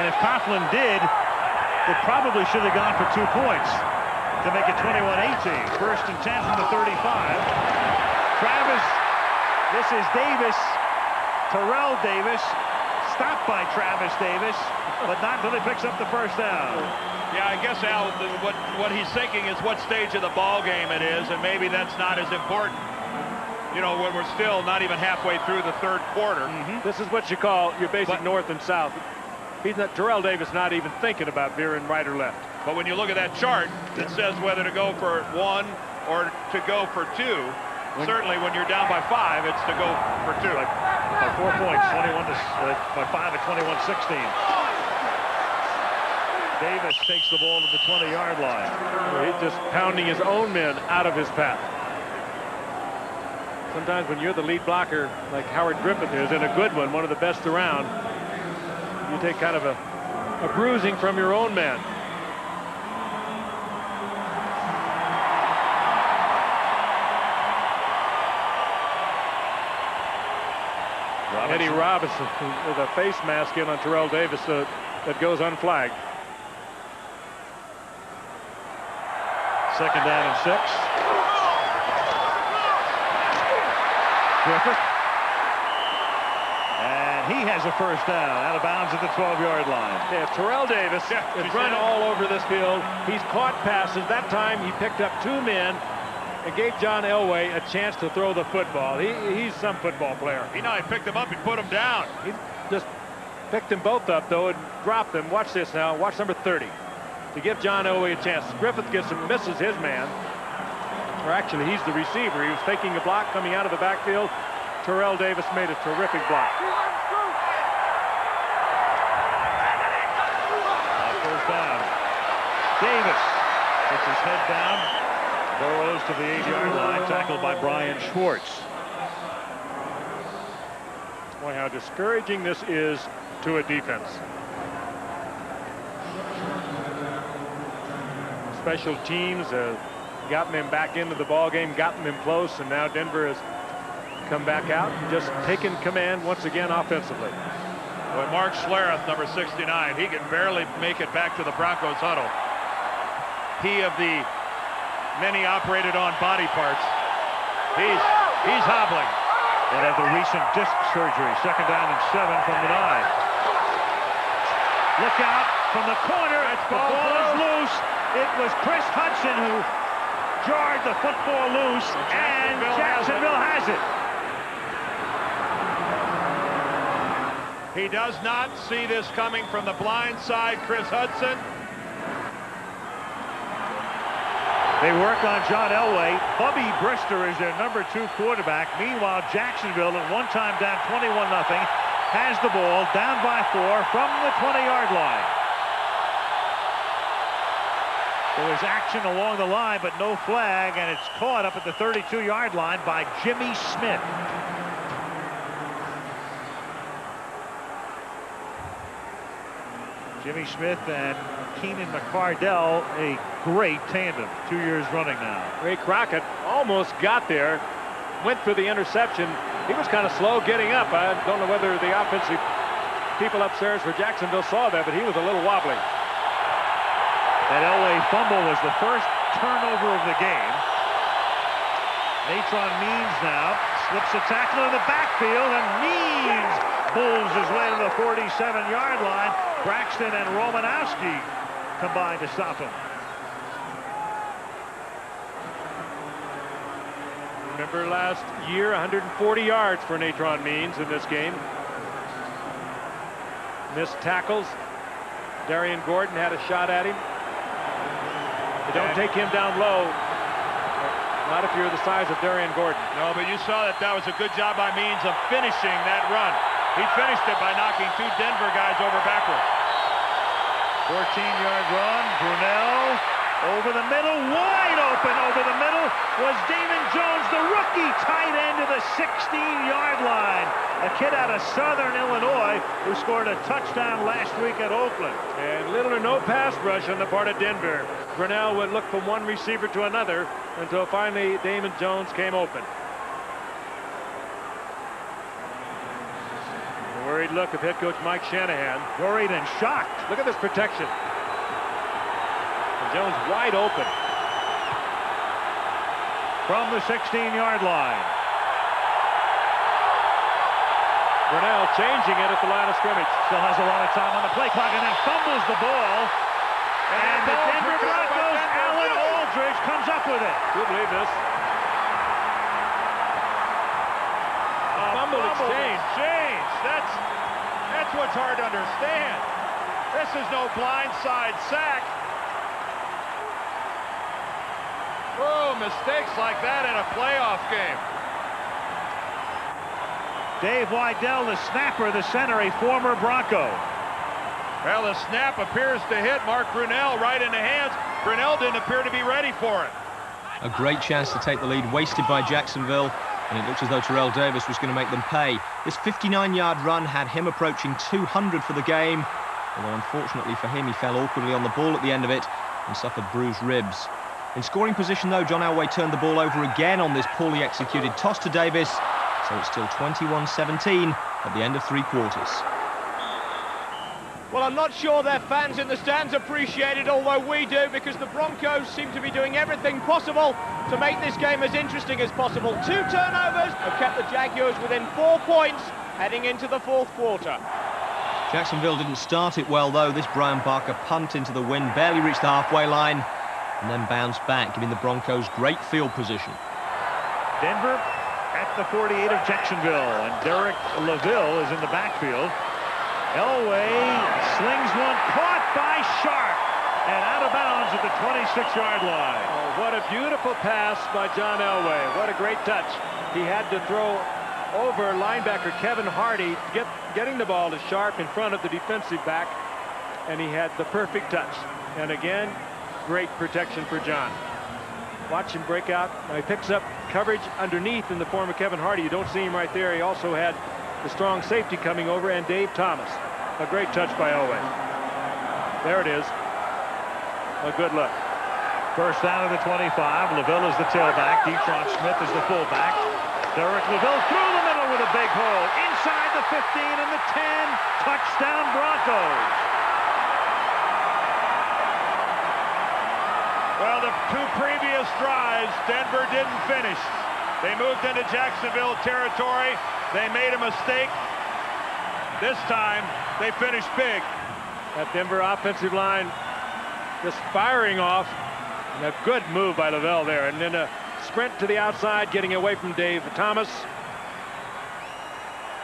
And if Coughlin did, it probably should have gone for 2 points to make it 21-18. 1st and 10 from the 35. Travis, this is Davis. Terrell Davis, stopped by Travis Davis, but not until he picks up the first down. Yeah, I guess, Al, what he's thinking is what stage of the ball game it is, and maybe that's not as important. You know, when we're still not even halfway through the third quarter. This is what you call your basic north and south. He's not, Terrell Davis not even thinking about veering right or left. But when you look at that chart that says whether to go for 1 or to go for 2, certainly when you're down by 5, it's to go for 2. By 4 points, 21 to by 5 at 21-16. Davis takes the ball to the 20-yard line. He's just pounding his own men out of his path. Sometimes when you're the lead blocker, like Howard Griffith is, and a good one of the best around, you take kind of a bruising from your own man. Eddie Robinson with a face mask in on Terrell Davis that goes unflagged. 2nd down and 6. Griffith. And he has a first down out of bounds at the 12-yard line. Yeah, Terrell Davis has run all over this field. He's caught passes. That time he picked up 2 men and gave John Elway a chance to throw the football. He's some football player. He picked them up and put them down. He just picked them both up, though, and dropped them. Watch this now. Watch number 30. To give John Elway a chance. Griffith gets him, misses his man. or actually he's the receiver. He was faking a block coming out of the backfield. Terrell Davis made a terrific block. First down. Davis puts his head down, burrows to the 8-yard line, tackled by Brian Schwartz. Boy, how discouraging this is to a defense. Special teams have gotten them back into the ball game, gotten them close, and now Denver has come back out and just taken command once again offensively. Boy, Mark Schlereth, number 69, he can barely make it back to the Broncos huddle. He of the many operated on body parts. He's hobbling. And had the recent disc surgery. 2nd down and 7 from the 9. Look out from the corner. The ball is loose. It was Chris Hudson who jarred the football loose, and Jacksonville has it. He does not see this coming from the blind side, Chris Hudson. They work on John Elway. Bubby Brister is their number 2 quarterback. Meanwhile, Jacksonville at one time down 21-0 has the ball down by 4 from the 20-yard line. There was action along the line, but no flag, and it's caught up at the 32-yard line by Jimmy Smith. Jimmy Smith and Keenan McCardell, a great tandem, 2 years running now. Ray Crockett almost got there, went for the interception. He was kind of slow getting up. I don't know whether the offensive people upstairs for Jacksonville saw that, but he was a little wobbly. That Elway fumble was the first turnover of the game. Natron Means now slips a tackle in the backfield, and Means pulls his way to the 47-yard line. Braxton and Romanowski combined to stop him. Remember last year, 140 yards for Natron Means in this game. Missed tackles. Darian Gordon had a shot at him. They don't take him down low. Not if you're the size of Darian Gordon. No, but you saw that was a good job by Means of finishing that run. He finished it by knocking 2 Denver guys over backwards. 14-yard run. Brunell over the middle, wide open over the middle was Damon Jones, the rookie tight end to the 16-yard line. A kid out of Southern Illinois who scored a touchdown last week at Oakland. And little or no pass rush on the part of Denver. Brunell would look from one receiver to another until finally Damon Jones came open. A worried look of head coach Mike Shanahan. Worried and shocked. Look at this protection. And Jones wide open. From the 16-yard line. Brunell changing it at the line of scrimmage. Still has a lot of time on the play clock and then fumbles the ball. And the Denver Broncos, Alan Aldridge comes up with it. You'll believe this. Fumble exchange. That's what's hard to understand. This is no blindside sack. Oh, mistakes like that in a playoff game. Dave Weidel, the snapper, the center, a former Bronco. Well, the snap appears to hit Mark Brunell right in the hands. Brunell didn't appear to be ready for it. A great chance to take the lead wasted by Jacksonville, and it looks as though Terrell Davis was going to make them pay. This 59-yard run had him approaching 200 for the game, although unfortunately for him he fell awkwardly on the ball at the end of it and suffered bruised ribs. In scoring position though, John Elway turned the ball over again on this poorly executed toss to Davis, so it's still 21-17 at the end of 3 quarters. Well, I'm not sure their fans in the stands appreciate it, although we do, because the Broncos seem to be doing everything possible to make this game as interesting as possible. 2 turnovers have kept the Jaguars within 4 points heading into the 4th quarter. Jacksonville didn't start it well though. This Brian Barker punt into the wind barely reached the halfway line and then bounced back, giving the Broncos great field position. Denver at the 48 of Jacksonville, and Derek LaVille is in the backfield. Elway slings one, caught by Sharp. and out of bounds at the 26-yard line. Oh, what a beautiful pass by John Elway. What a great touch. He had to throw over linebacker Kevin Hardy, getting the ball to Sharp in front of the defensive back, and he had the perfect touch. And again, great protection for John. Watch him break out. Now he picks up coverage underneath in the form of Kevin Hardy. You don't see him right there. He also had the strong safety coming over, and Dave Thomas. A great touch by Elway. There it is. A good look. First down at the 25. LaVille is the tailback. Detron Smith is the fullback. Derek LaVille through the middle with a big hole. Inside the 15 and the 10. Touchdown Broncos. Well, the two previous drives, Denver didn't finish. They moved into Jacksonville territory. They made a mistake. This time, they finished big. That Denver offensive line just firing off. And a good move by LaVelle there. And then a sprint to the outside, getting away from Dave Thomas.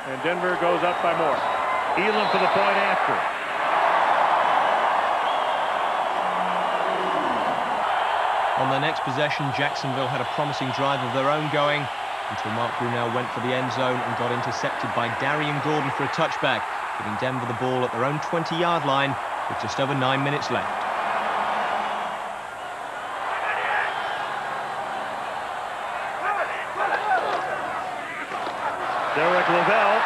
And Denver goes up by more. Elam for the point after. On their next possession, Jacksonville had a promising drive of their own going until Mark Brunell went for the end zone and got intercepted by Darian Gordon for a touchback, giving Denver the ball at their own 20-yard line with just over 9 minutes left. Derek LaVelle.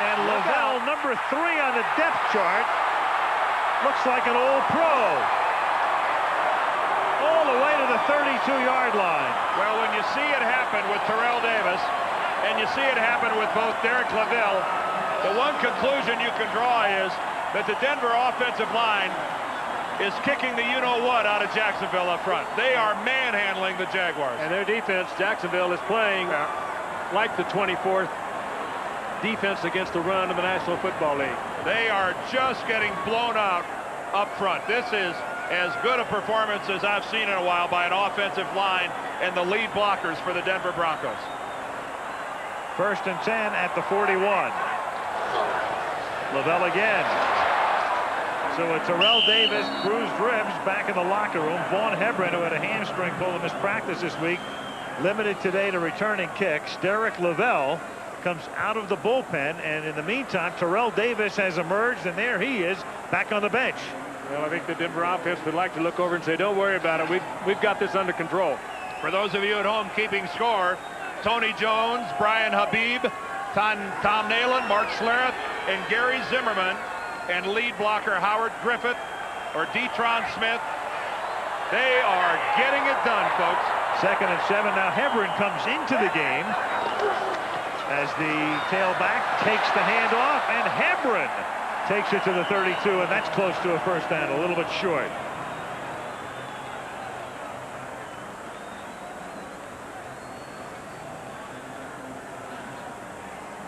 And LaVelle, number 3 on the depth chart. Looks like an old pro. All the way to the 32-yard line. Well, when you see it happen with Terrell Davis, and you see it happen with both Derek LaVelle, the one conclusion you can draw is that the Denver offensive line is kicking the you-know-what out of Jacksonville up front. They are manhandling the Jaguars. And their defense, Jacksonville, is playing like the 24th defense against the run of the National Football League. They are just getting blown out up front. This is as good a performance as I've seen in a while by an offensive line and the lead blockers for the Denver Broncos. First and 10 at the 41. LaVelle again. So a Terrell Davis bruised ribs back in the locker room. Vaughn Hebron, who had a hamstring pull in his practice this week, limited today to returning kicks. Derek LaVelle comes out of the bullpen, and in the meantime, Terrell Davis has emerged, and there he is back on the bench. Well, I think the Denver offense would like to look over and say, don't worry about it. We've got this under control. For those of you at home keeping score, Tony Jones, Brian Habib, Tom Nalen, Mark Schlereth, and Gary Zimmerman, and lead blocker Howard Griffith or Detron Smith. They are getting it done, folks. Second and 7. Now Hebron comes into the game as the tailback takes the handoff, and Hebron takes it to the 32, and that's close to a first down, a little bit short.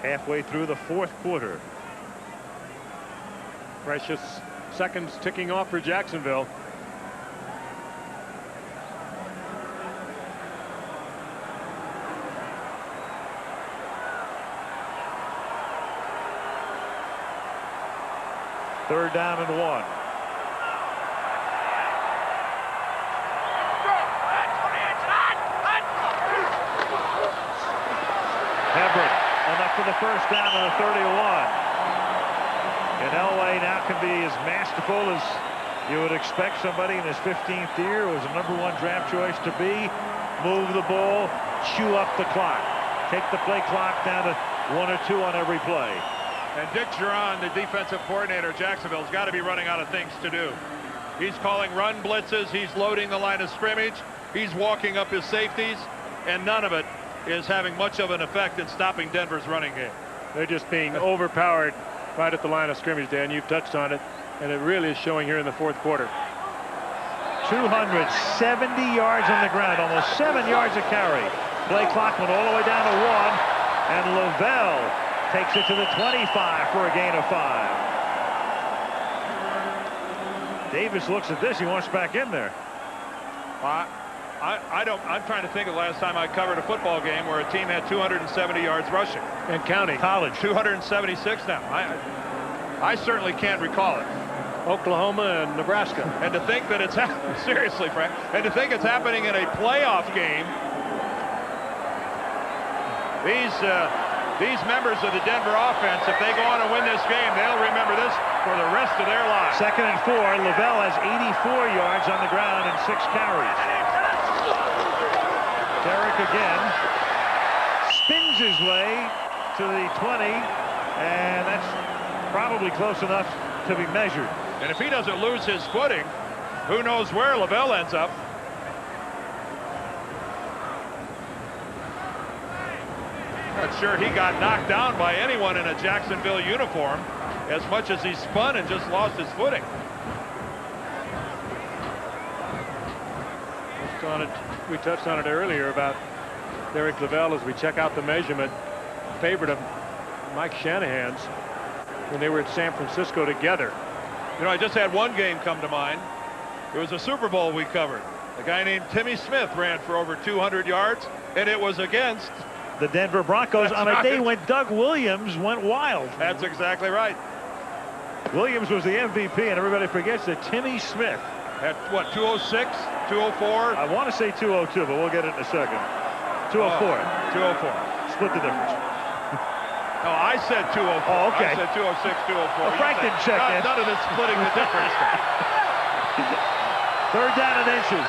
Halfway through the fourth quarter. Precious seconds ticking off for Jacksonville. Third down and 1. Hebron enough for the first down to the 31. And Elway now can be as masterful as you would expect somebody in his 15th year. Was a #1 draft choice to be. Move the ball, chew up the clock. Take the play clock down to 1 or 2 on every play. And Dick Geron, the defensive coordinator of Jacksonville, has got to be running out of things to do. He's calling run blitzes. He's loading the line of scrimmage. He's walking up his safeties. And none of it is having much of an effect in stopping Denver's running game. They're just being overpowered right at the line of scrimmage, Dan. You've touched on it. And it really is showing here in the fourth quarter. 270 yards on the ground, almost 7 yards a carry. Play clock went all the way down to 1. And LaVelle takes it to the 25 for a gain of 5. Davis looks at this. He wants back in there. I'm trying to think of the last time I covered a football game where a team had 270 yards rushing. And counting. College. 276 now. I certainly can't recall it. Oklahoma and Nebraska. And to think that it's seriously, Frank, and to think it's happening in a playoff game. These members of the Denver offense, if they go on and win this game, they'll remember this for the rest of their lives. 2nd and 4. Lavelle has 84 yards on the ground and 6 carries. Derrick again spins his way to the 20, and that's probably close enough to be measured. And if he doesn't lose his footing, who knows where Lavelle ends up. Not sure he got knocked down by anyone in a Jacksonville uniform as much as he spun and just lost his footing. We touched on it earlier about Derek Lavelle as we check out the measurement. Favorite of Mike Shanahan's when they were at San Francisco together. You know, I just had one game come to mind. It was a Super Bowl we covered. A guy named Timmy Smith ran for over 200 yards, and it was against the Denver Broncos on a day when Doug Williams went wild. That's exactly right. Williams was the MVP, and everybody forgets that Timmy Smith at what, 206, 204? I want to say 202, but we'll get it in a second. 204. 204. Split the difference. No, I said 204. Oh, okay. I said 206, 204. Well, Frank didn't check in. None of this splitting the difference. 3rd down and inches.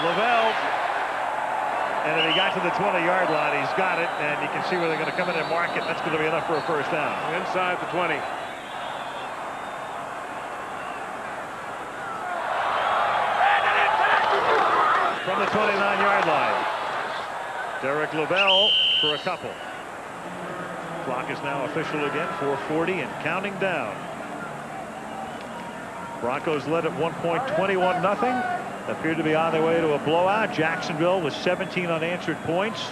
Lavelle, and if he got to the 20-yard line, he's got it, and you can see where they're going to come in and mark it. That's going to be enough for a 1st down. Inside the 20. From the 29-yard line. Derek Lavelle for a couple. Clock is now official again, 4:40 and counting down. Broncos led at one point 21-0. Appeared to be on their way to a blowout. Jacksonville with 17 unanswered points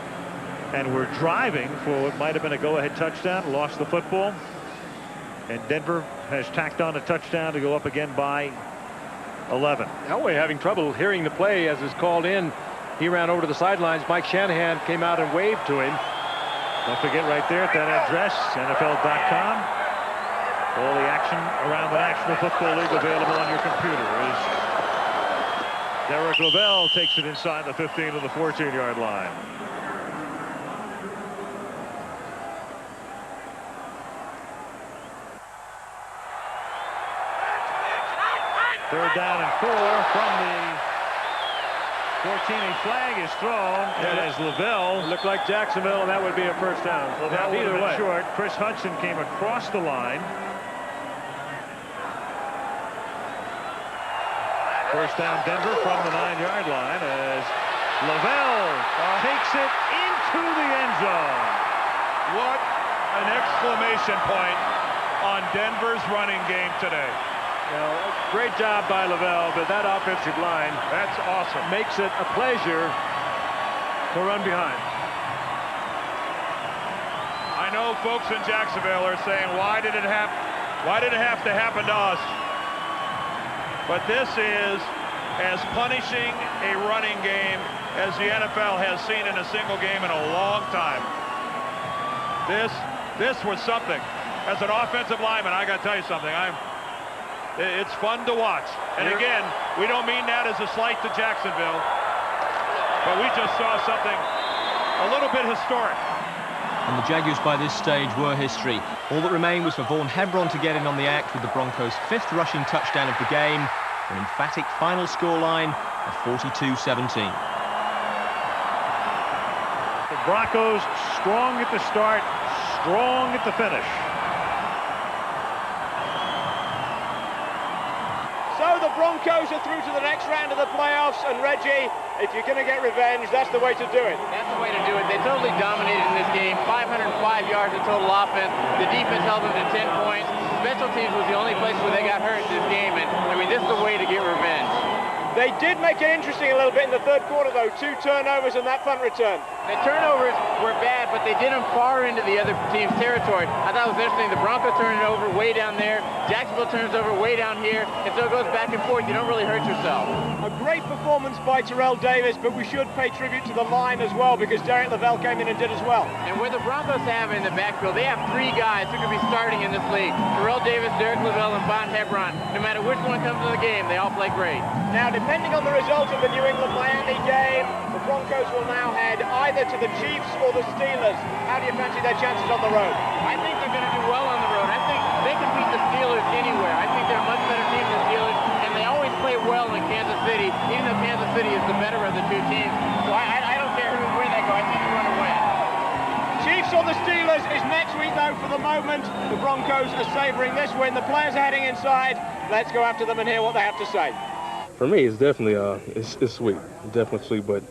and were driving for what might have been a go-ahead touchdown. Lost the football. And Denver has tacked on a touchdown to go up again by 11. Elway having trouble hearing the play as is called in. He ran over to the sidelines. Mike Shanahan came out and waved to him. Don't forget right there at that address, NFL.com. All the action around the National Football League available on your computer. As Derek Lavelle takes it inside the 15 to the 14-yard line. Third down and 4 from the 14. A flag is thrown, and as Lavelle looked like Jacksonville, and that would be a 1st down. Lavelle would have been short. Chris Hudson came across the line. 1st down Denver from the 9-yard line as Lavelle takes it into the end zone. What an exclamation point on Denver's running game today. Well, great job by Lavelle, but that offensive line, that's awesome. Makes it a pleasure to run behind. I know folks in Jacksonville are saying, why did it have to happen to us? But this is as punishing a running game as the NFL has seen in a single game in a long time. This was something. As an offensive lineman, I got to tell you something. It's fun to watch. And again, we don't mean that as a slight to Jacksonville, but we just saw something a little bit historic. And the Jaguars by this stage were history. All that remained was for Vaughn Hebron to get in on the act with the Broncos' 5th rushing touchdown of the game. An emphatic final scoreline of 42-17. The Broncos strong at the start, strong at the finish. So the Broncos are through to the next round of the playoffs, and Reggie, if you're going to get revenge, that's the way to do it. That's the way to do it. They totally dominated in this game. 505 yards of total offense. The defense held them to 10 points. Special teams was the only place where they got hurt in this game, and I mean, this is the way to get revenge. They did make it interesting a little bit in the 3rd quarter, though. 2 turnovers and that punt return. The turnovers were bad, but they did them far into the other team's territory. I thought it was interesting. The Broncos turned it over way down there. Jacksonville turns over way down here. And so it goes back and forth. You don't really hurt yourself. A great performance by Terrell Davis, but we should pay tribute to the line as well because Derek Lavelle came in and did as well. And where the Broncos have in the backfield, they have 3 guys who could be starting in this league. Terrell Davis, Derek Lavelle, and Von Hebron. No matter which one comes in the game, they all play great. Now, depending on the result of the New England-Miami game, the Broncos will now head either to the Chiefs or the Steelers. How do you fancy their chances on the road? I think they're going to do well on the road. I think they can beat the Steelers anywhere. I think they're a much better team than the Steelers, and they always play well in Kansas City, even though Kansas City is the better of the 2 teams. So I don't care where they go. I think they're going to win. Chiefs or the Steelers is next week, though, for the moment. The Broncos are savouring this win. The players are heading inside. Let's go after them and hear what they have to say. For me, it's definitely it's sweet, definitely sweet. But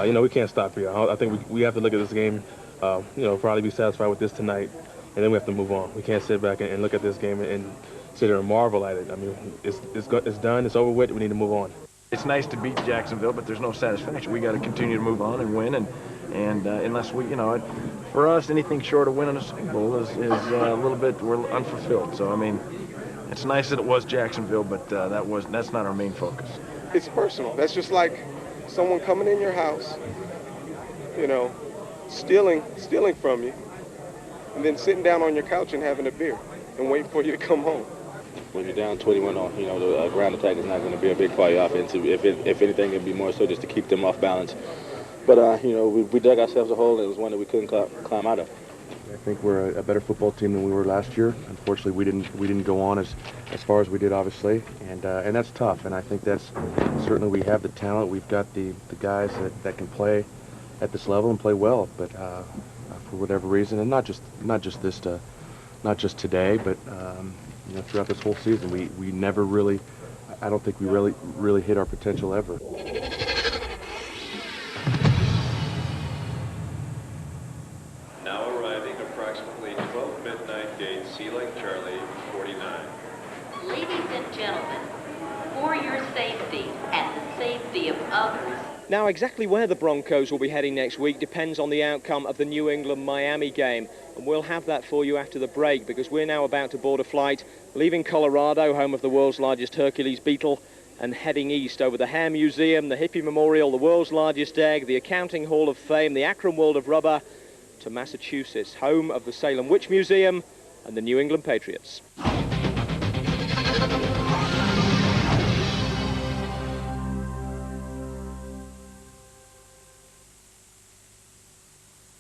you know, we can't stop here. I think we have to look at this game. You know, probably be satisfied with this tonight, and then we have to move on. We can't sit back and look at this game and sit there and marvel at it. I mean, it's done. It's over with. We need to move on. It's nice to beat Jacksonville, but there's no satisfaction. We got to continue to move on and win, and unless we, you know, for us, anything short of winning a Super Bowl is a little bit, we're unfulfilled. So I mean, it's nice that it was Jacksonville, but that's not our main focus. It's personal. That's just like someone coming in your house, you know, stealing from you, and then sitting down on your couch and having a beer and waiting for you to come home. When you're down 21-0, you know, the ground attack is not going to be a big part of your offense. If anything, it'd be more so just to keep them off balance. But, you know, we dug ourselves a hole, and it was one that we couldn't climb out of. I think we're a better football team than we were last year. Unfortunately, we didn't go on as far as we did, obviously, and that's tough. And I think that's certainly we have the talent. We've got the guys that can play at this level and play well. But for whatever reason, and not just today, but you know, throughout this whole season, we never really. I don't think we really hit our potential ever. Now arriving approximately 12 midnight gate, Sea Lake Charlie, 49. Ladies and gentlemen, for your safety and the safety of others. Now, exactly where the Broncos will be heading next week depends on the outcome of the New England-Miami game. And we'll have that for you after the break, because we're now about to board a flight, leaving Colorado, home of the world's largest Hercules beetle, and heading east over the Hair Museum, the Hippie Memorial, the world's largest egg, the Accounting Hall of Fame, the Akron World of Rubber, to Massachusetts, home of the Salem Witch Museum and the New England Patriots.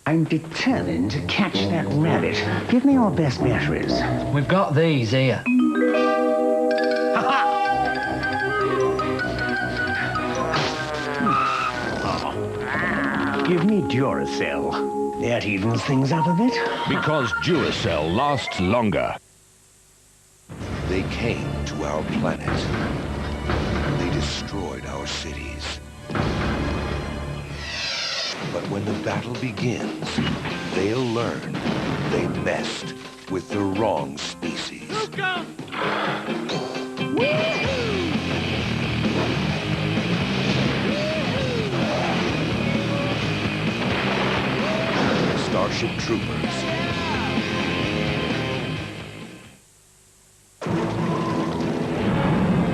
I'm determined to catch that rabbit. Give me your best batteries. We've got these here. Give me Duracell. That evens things up a bit. Because Duracell lasts longer. They came to our planet. They destroyed our cities. But when the battle begins, they'll learn they messed with the wrong species. Starship Troopers.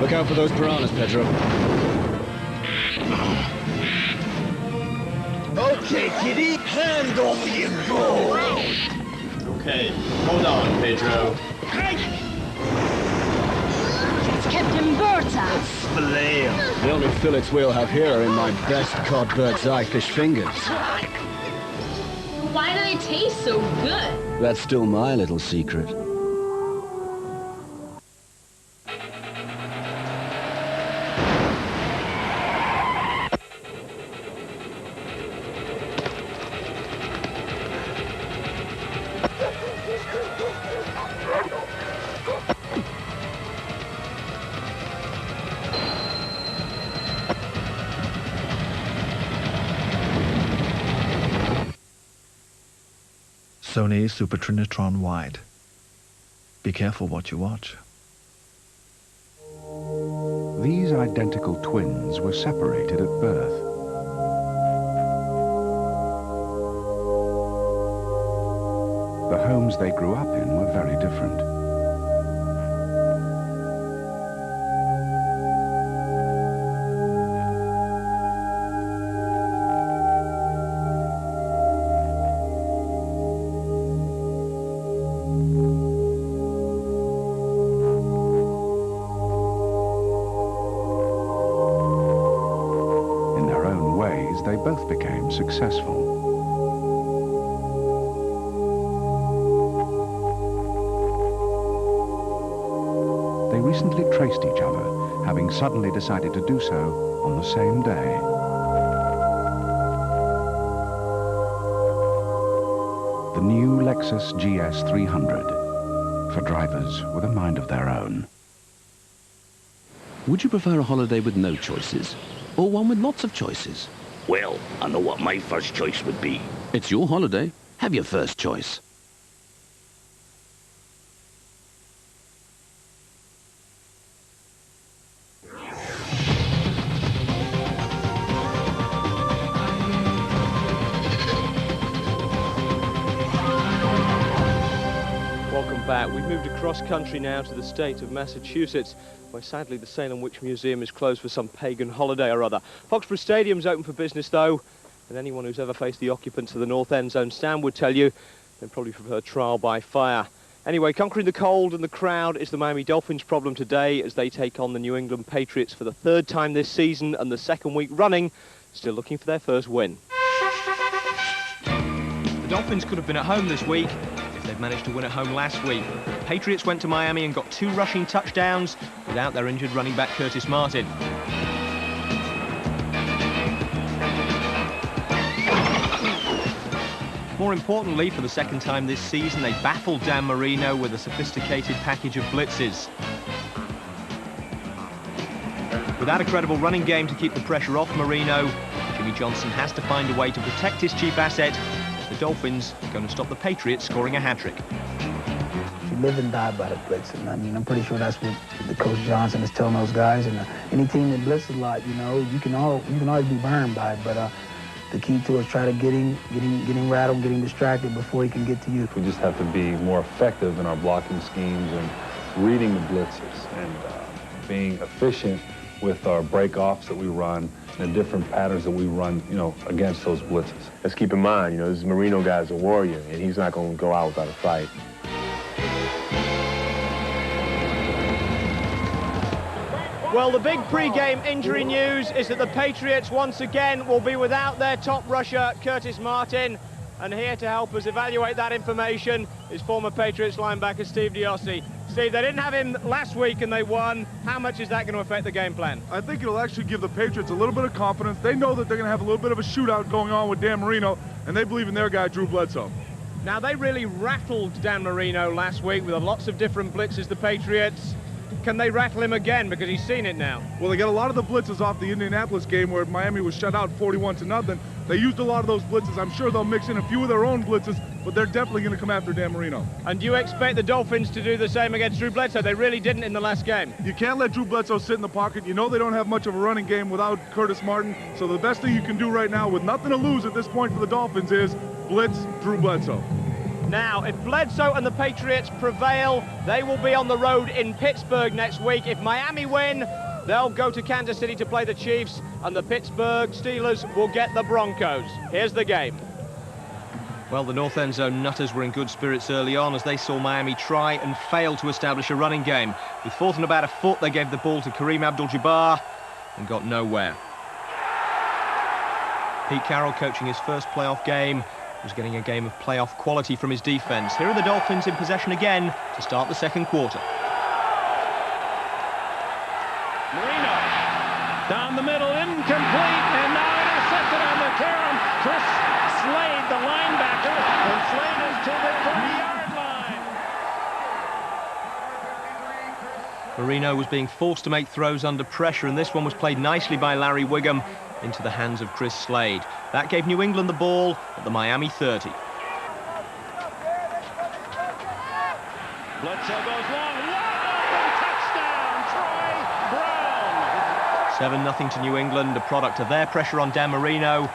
Look out for those piranhas, Pedro. Okay, kitty, hand over your gold. Okay, hold on, Pedro. It's Captain Berta. Flail. The only fillets we'll have here are in my best cod bird's eye fish fingers. Why do they taste so good? That's still my little secret. Sony Super Trinitron Wide. Be careful what you watch. These identical twins were separated at birth. The homes they grew up in were very different. They both became successful. They recently traced each other, having suddenly decided to do so on the same day. The new Lexus GS 300 for drivers with a mind of their own. Would you prefer a holiday with no choices, or one with lots of choices? Well, I know what my first choice would be. It's your holiday. Have your first choice. Welcome back. We've moved across country now to the state of Massachusetts, where sadly the Salem Witch Museum is closed for some pagan holiday or other. Foxborough Stadium's open for business though, and anyone who's ever faced the occupants of the North End Zone stand would tell you they'd probably prefer trial by fire. Anyway, conquering the cold and the crowd is the Miami Dolphins' problem today as they take on the New England Patriots for the third time this season and the second week running, still looking for their first win. The Dolphins could have been at home this week if they'd managed to win at home last week. The Patriots went to Miami and got 2 rushing touchdowns without their injured running back Curtis Martin. More importantly, for the second time this season, they baffled Dan Marino with a sophisticated package of blitzes. Without a credible running game to keep the pressure off Marino, Jimmy Johnson has to find a way to protect his chief asset. The Dolphins are going to stop the Patriots scoring a hat-trick. You live and die by the blitz, and I mean, I'm pretty sure that's what the Coach Johnson is telling those guys. And any team that blitzes a lot, you know, you can always be burned by it. But the key to it is try to get him rattled, get him distracted before he can get to you. We just have to be more effective in our blocking schemes and reading the blitzes and being efficient with our break-offs that we run and the different patterns that we run, you know, against those blitzes. Let's keep in mind, you know, this Marino guy's a warrior, and he's not going to go out without a fight. Well, the big pre-game injury news is that the Patriots once again will be without their top rusher, Curtis Martin. And here to help us evaluate that information is former Patriots linebacker Steve Deossie. Steve, they didn't have him last week and they won. How much is that going to affect the game plan? I think it'll actually give the Patriots a little bit of confidence. They know that they're going to have a little bit of a shootout going on with Dan Marino, and they believe in their guy, Drew Bledsoe. Now, they really rattled Dan Marino last week with lots of different blitzes, the Patriots. Can they rattle him again, because he's seen it now? Well, they got a lot of the blitzes off the Indianapolis game where Miami was shut out 41-0. They used a lot of those blitzes. I'm sure they'll mix in a few of their own blitzes, but they're definitely going to come after Dan Marino. And do you expect the Dolphins to do the same against Drew Bledsoe? They really didn't in the last game. You can't let Drew Bledsoe sit in the pocket. You know they don't have much of a running game without Curtis Martin, so the best thing you can do right now with nothing to lose at this point for the Dolphins is blitz Drew Bledsoe. Now, if Bledsoe and the Patriots prevail, they will be on the road in Pittsburgh next week. If Miami win, they'll go to Kansas City to play the Chiefs, and the Pittsburgh Steelers will get the Broncos. Here's the game. Well, the North End Zone nutters were in good spirits early on as they saw Miami try and fail to establish a running game. With 4th and about a foot, they gave the ball to Kareem Abdul-Jabbar and got nowhere. Pete Carroll, coaching his first playoff game, was getting a game of playoff quality from his defense. Here are the Dolphins in possession again to start the second quarter. Marino down the middle, incomplete, and now intercepted on the carom. Chris Slade, the linebacker, and Slade is to the 30-yard line. Marino was being forced to make throws under pressure, and this one was played nicely by Larry Wiggum into the hands of Chris Slade. That gave New England the ball at the Miami 30. Bledsoe goes long, touchdown, Troy Brown. 7-0 to New England, a product of their pressure on Dan Marino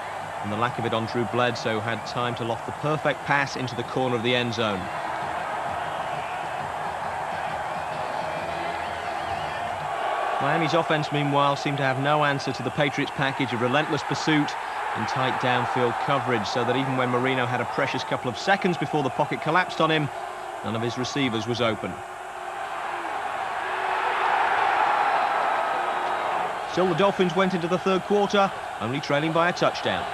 and the lack of it on Drew Bledsoe had time to loft the perfect pass into the corner of the end zone. Miami's offense, meanwhile, seemed to have no answer to the Patriots' package of relentless pursuit and tight downfield coverage, so that even when Marino had a precious couple of seconds before the pocket collapsed on him, none of his receivers was open. Still, the Dolphins went into the third quarter, only trailing by a touchdown.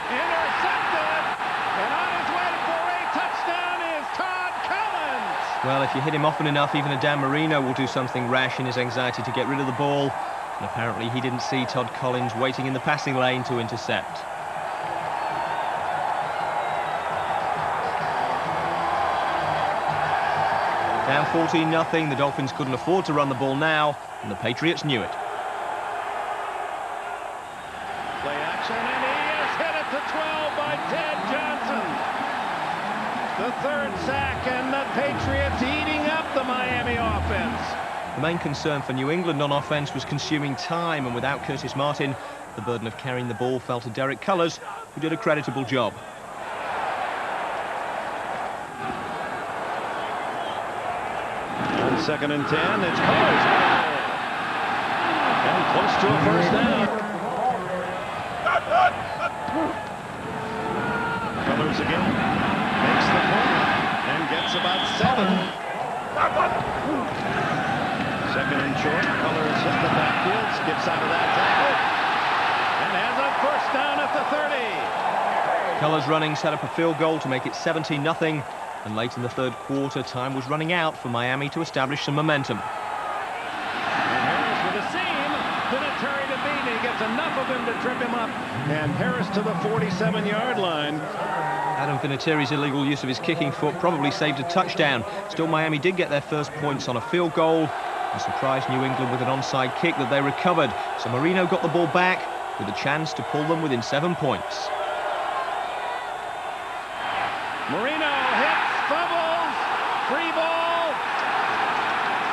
Intercepted, and on his way for a touchdown is Todd Collins. Well, if you hit him often enough, even a Dan Marino will do something rash in his anxiety to get rid of the ball. And apparently he didn't see Todd Collins waiting in the passing lane to intercept. Down 14-0, the Dolphins couldn't afford to run the ball now, and the Patriots knew it. Play action, and he is hit at the 12 by Ted Johnson. The third sack, and the Patriots eating up the Miami offense. The main concern for New England on offense was consuming time, and without Curtis Martin, the burden of carrying the ball fell to Derek Cullors, who did a creditable job. On 2nd and 10, it's Cullors. And close to a first down. Cullors again. Makes the point and gets about 7. 2nd and short. Cullors hit the backfield, skips out of that tackle, and has a first down at the 30. Cullors running set up a field goal to make it 17-0. And late in the third quarter, time was running out for Miami to establish some momentum. And Harris with a seam. Vinatieri to Beanie gets enough of him to trip him up. And Harris to the 47-yard line. Adam Vinatieri's illegal use of his kicking foot probably saved a touchdown. Still, Miami did get their first points on a field goal and surprised New England with an onside kick that they recovered. So Marino got the ball back with a chance to pull them within 7 points. Marino hits, fumbles, free ball.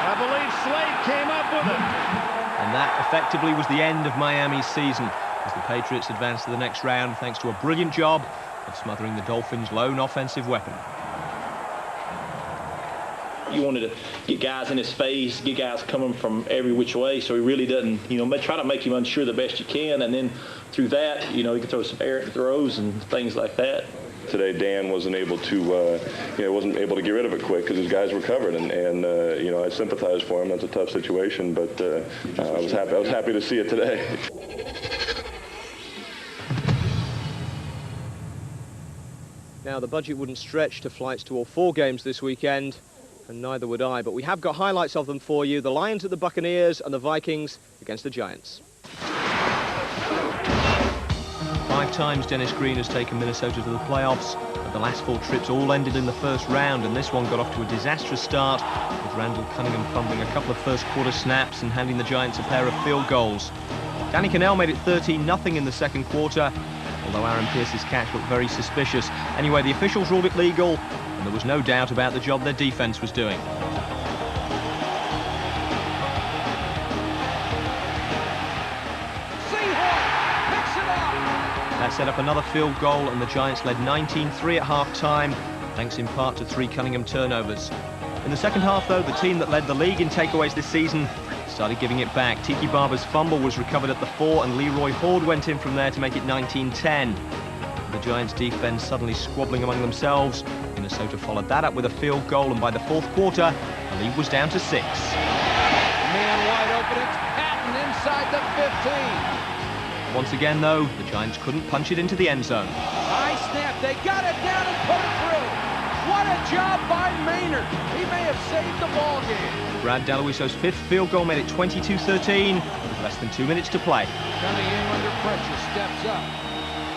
I believe Slade came up with it. And that effectively was the end of Miami's season as the Patriots advanced to the next round thanks to a brilliant job of smothering the Dolphins' lone offensive weapon. You wanted to get guys in his face, get guys coming from every which way, so he really doesn't, try to make him unsure the best you can, and then through that, you can throw some errant throws and things like that. Today, Dan wasn't able to, wasn't able to get rid of it quick because his guys recovered, and I sympathize for him. That's a tough situation, but I was happy to see it today. Now, the budget wouldn't stretch to flights to all 4 games this weekend, and neither would I, but we have got highlights of them for you. The Lions at the Buccaneers and the Vikings against the Giants. 5 times Dennis Green has taken Minnesota to the playoffs, but the last 4 trips all ended in the first round, and this one got off to a disastrous start, with Randall Cunningham fumbling a couple of first-quarter snaps and handing the Giants a pair of field goals. Danny Cannell made it 13-0 in the second quarter, although Aaron Pierce's catch looked very suspicious. Anyway, the officials ruled it legal, and there was no doubt about the job their defense was doing. That set up another field goal, and the Giants led 19-3 at half-time, thanks in part to 3 Cunningham turnovers. In the second half, though, the team that led the league in takeaways this season started giving it back. Tiki Barber's fumble was recovered at the 4, and Leroy Horde went in from there to make it 19-10. The Giants' defense suddenly squabbling among themselves. Minnesota followed that up with a field goal, and by the fourth quarter, the lead was down to 6. Man wide open, it's Patton inside the 15. Once again, though, the Giants couldn't punch it into the end zone. High snap, they got it down and put it through. What a job by Maynard. He may have saved the ball game. Brad Deloiso's 5th field goal made it 22-13, with less than 2 minutes to play. Coming in under pressure, steps up.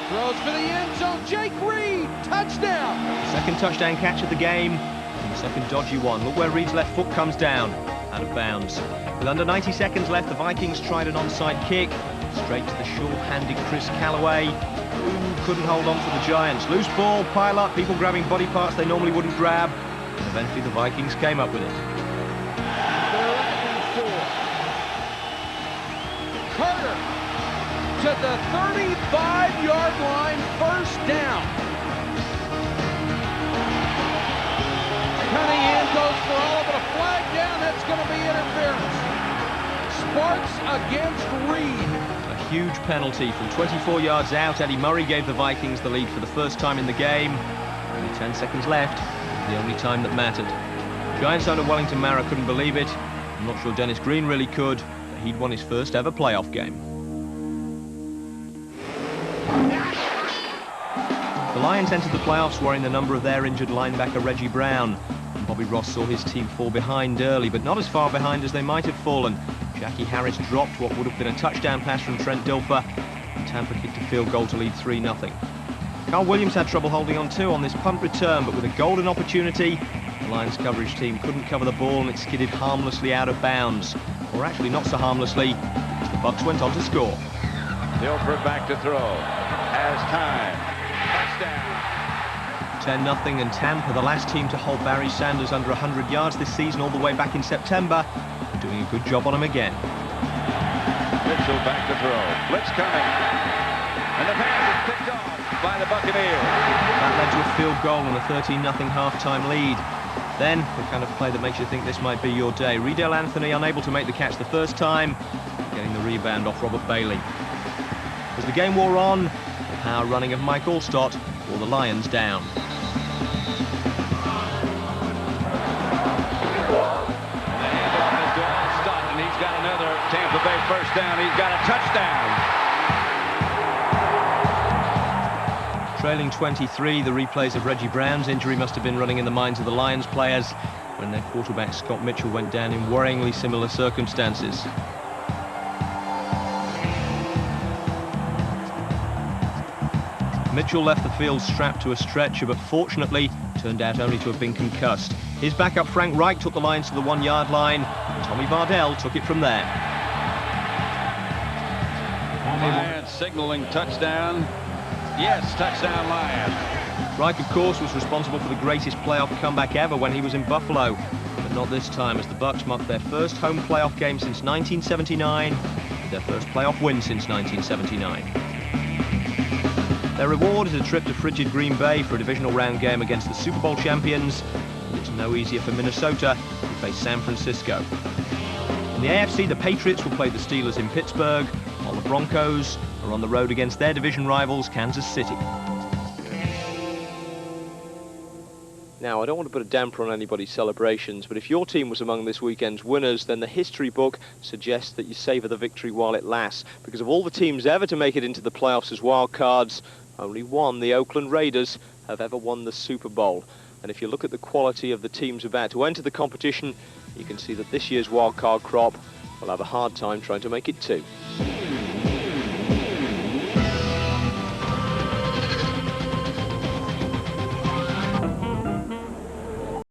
Throws for the end zone, Jake Reed, touchdown. Second touchdown catch of the game, and the second dodgy one. Look where Reed's left foot comes down, out of bounds. With under 90 seconds left, the Vikings tried an onside kick, straight to the sure-handed Chris Callaway, who couldn't hold on for the Giants. Loose ball, pile up, people grabbing body parts they normally wouldn't grab, and eventually the Vikings came up with it. Carter at the 35-yard line, first down. Cunningham goes for all of it, a flag down, that's going to be interference. Sparks against Reed. A huge penalty from 24 yards out. Eddie Murray gave the Vikings the lead for the first time in the game. Only 10 seconds left, the only time that mattered. Giants owner Wellington Mara couldn't believe it. I'm not sure Dennis Green really could, but he'd won his first ever playoff game. The Lions entered the playoffs wearing the number of their injured linebacker Reggie Brown. And Bobby Ross saw his team fall behind early, but not as far behind as they might have fallen. Jackie Harris dropped what would have been a touchdown pass from Trent Dilfer, and Tampa kicked a field goal to lead 3-0. Carl Williams had trouble holding on too on this punt return, but with a golden opportunity, the Lions coverage team couldn't cover the ball and it skidded harmlessly out of bounds. Or actually not so harmlessly, because the Bucs went on to score. Dilfer back to throw. Has time. Touchdown. 10-0 and Tampa, the last team to hold Barry Sanders under 100 yards this season all the way back in September. They're doing a good job on him again. Mitchell back to throw. Blitz coming. And the pass is picked off by the Buccaneers. That led to a field goal and a 13-0 half-time lead. Then, the kind of play that makes you think this might be your day. Riedel Anthony unable to make the catch the first time, getting the rebound off Robert Bailey. As the game wore on, the power running of Mike Allstott wore the Lions down. He's got another Tampa Bay first down. He's got a touchdown. Trailing 23, the replays of Reggie Brown's injury must have been running in the minds of the Lions players when their quarterback Scott Mitchell went down in worryingly similar circumstances. Mitchell left the field strapped to a stretcher, but fortunately turned out only to have been concussed. His backup Frank Reich took the Lions to the 1-yard line, and Tommy Vardell took it from there. Lions signaling touchdown. Yes, touchdown Lions. Reich, of course, was responsible for the greatest playoff comeback ever when he was in Buffalo, but not this time, as the Bucs marked their first home playoff game since 1979, their first playoff win since 1979. Their reward is a trip to frigid Green Bay for a divisional round game against the Super Bowl champions, and it's no easier for Minnesota, who face San Francisco. In the AFC, the Patriots will play the Steelers in Pittsburgh, while the Broncos are on the road against their division rivals, Kansas City. Now, I don't want to put a damper on anybody's celebrations, but if your team was among this weekend's winners, then the history book suggests that you savour the victory while it lasts. Because of all the teams ever to make it into the playoffs as wild cards, only one, the Oakland Raiders, have ever won the Super Bowl. And if you look at the quality of the teams about to enter the competition, you can see that this year's wild card crop will have a hard time trying to make it too.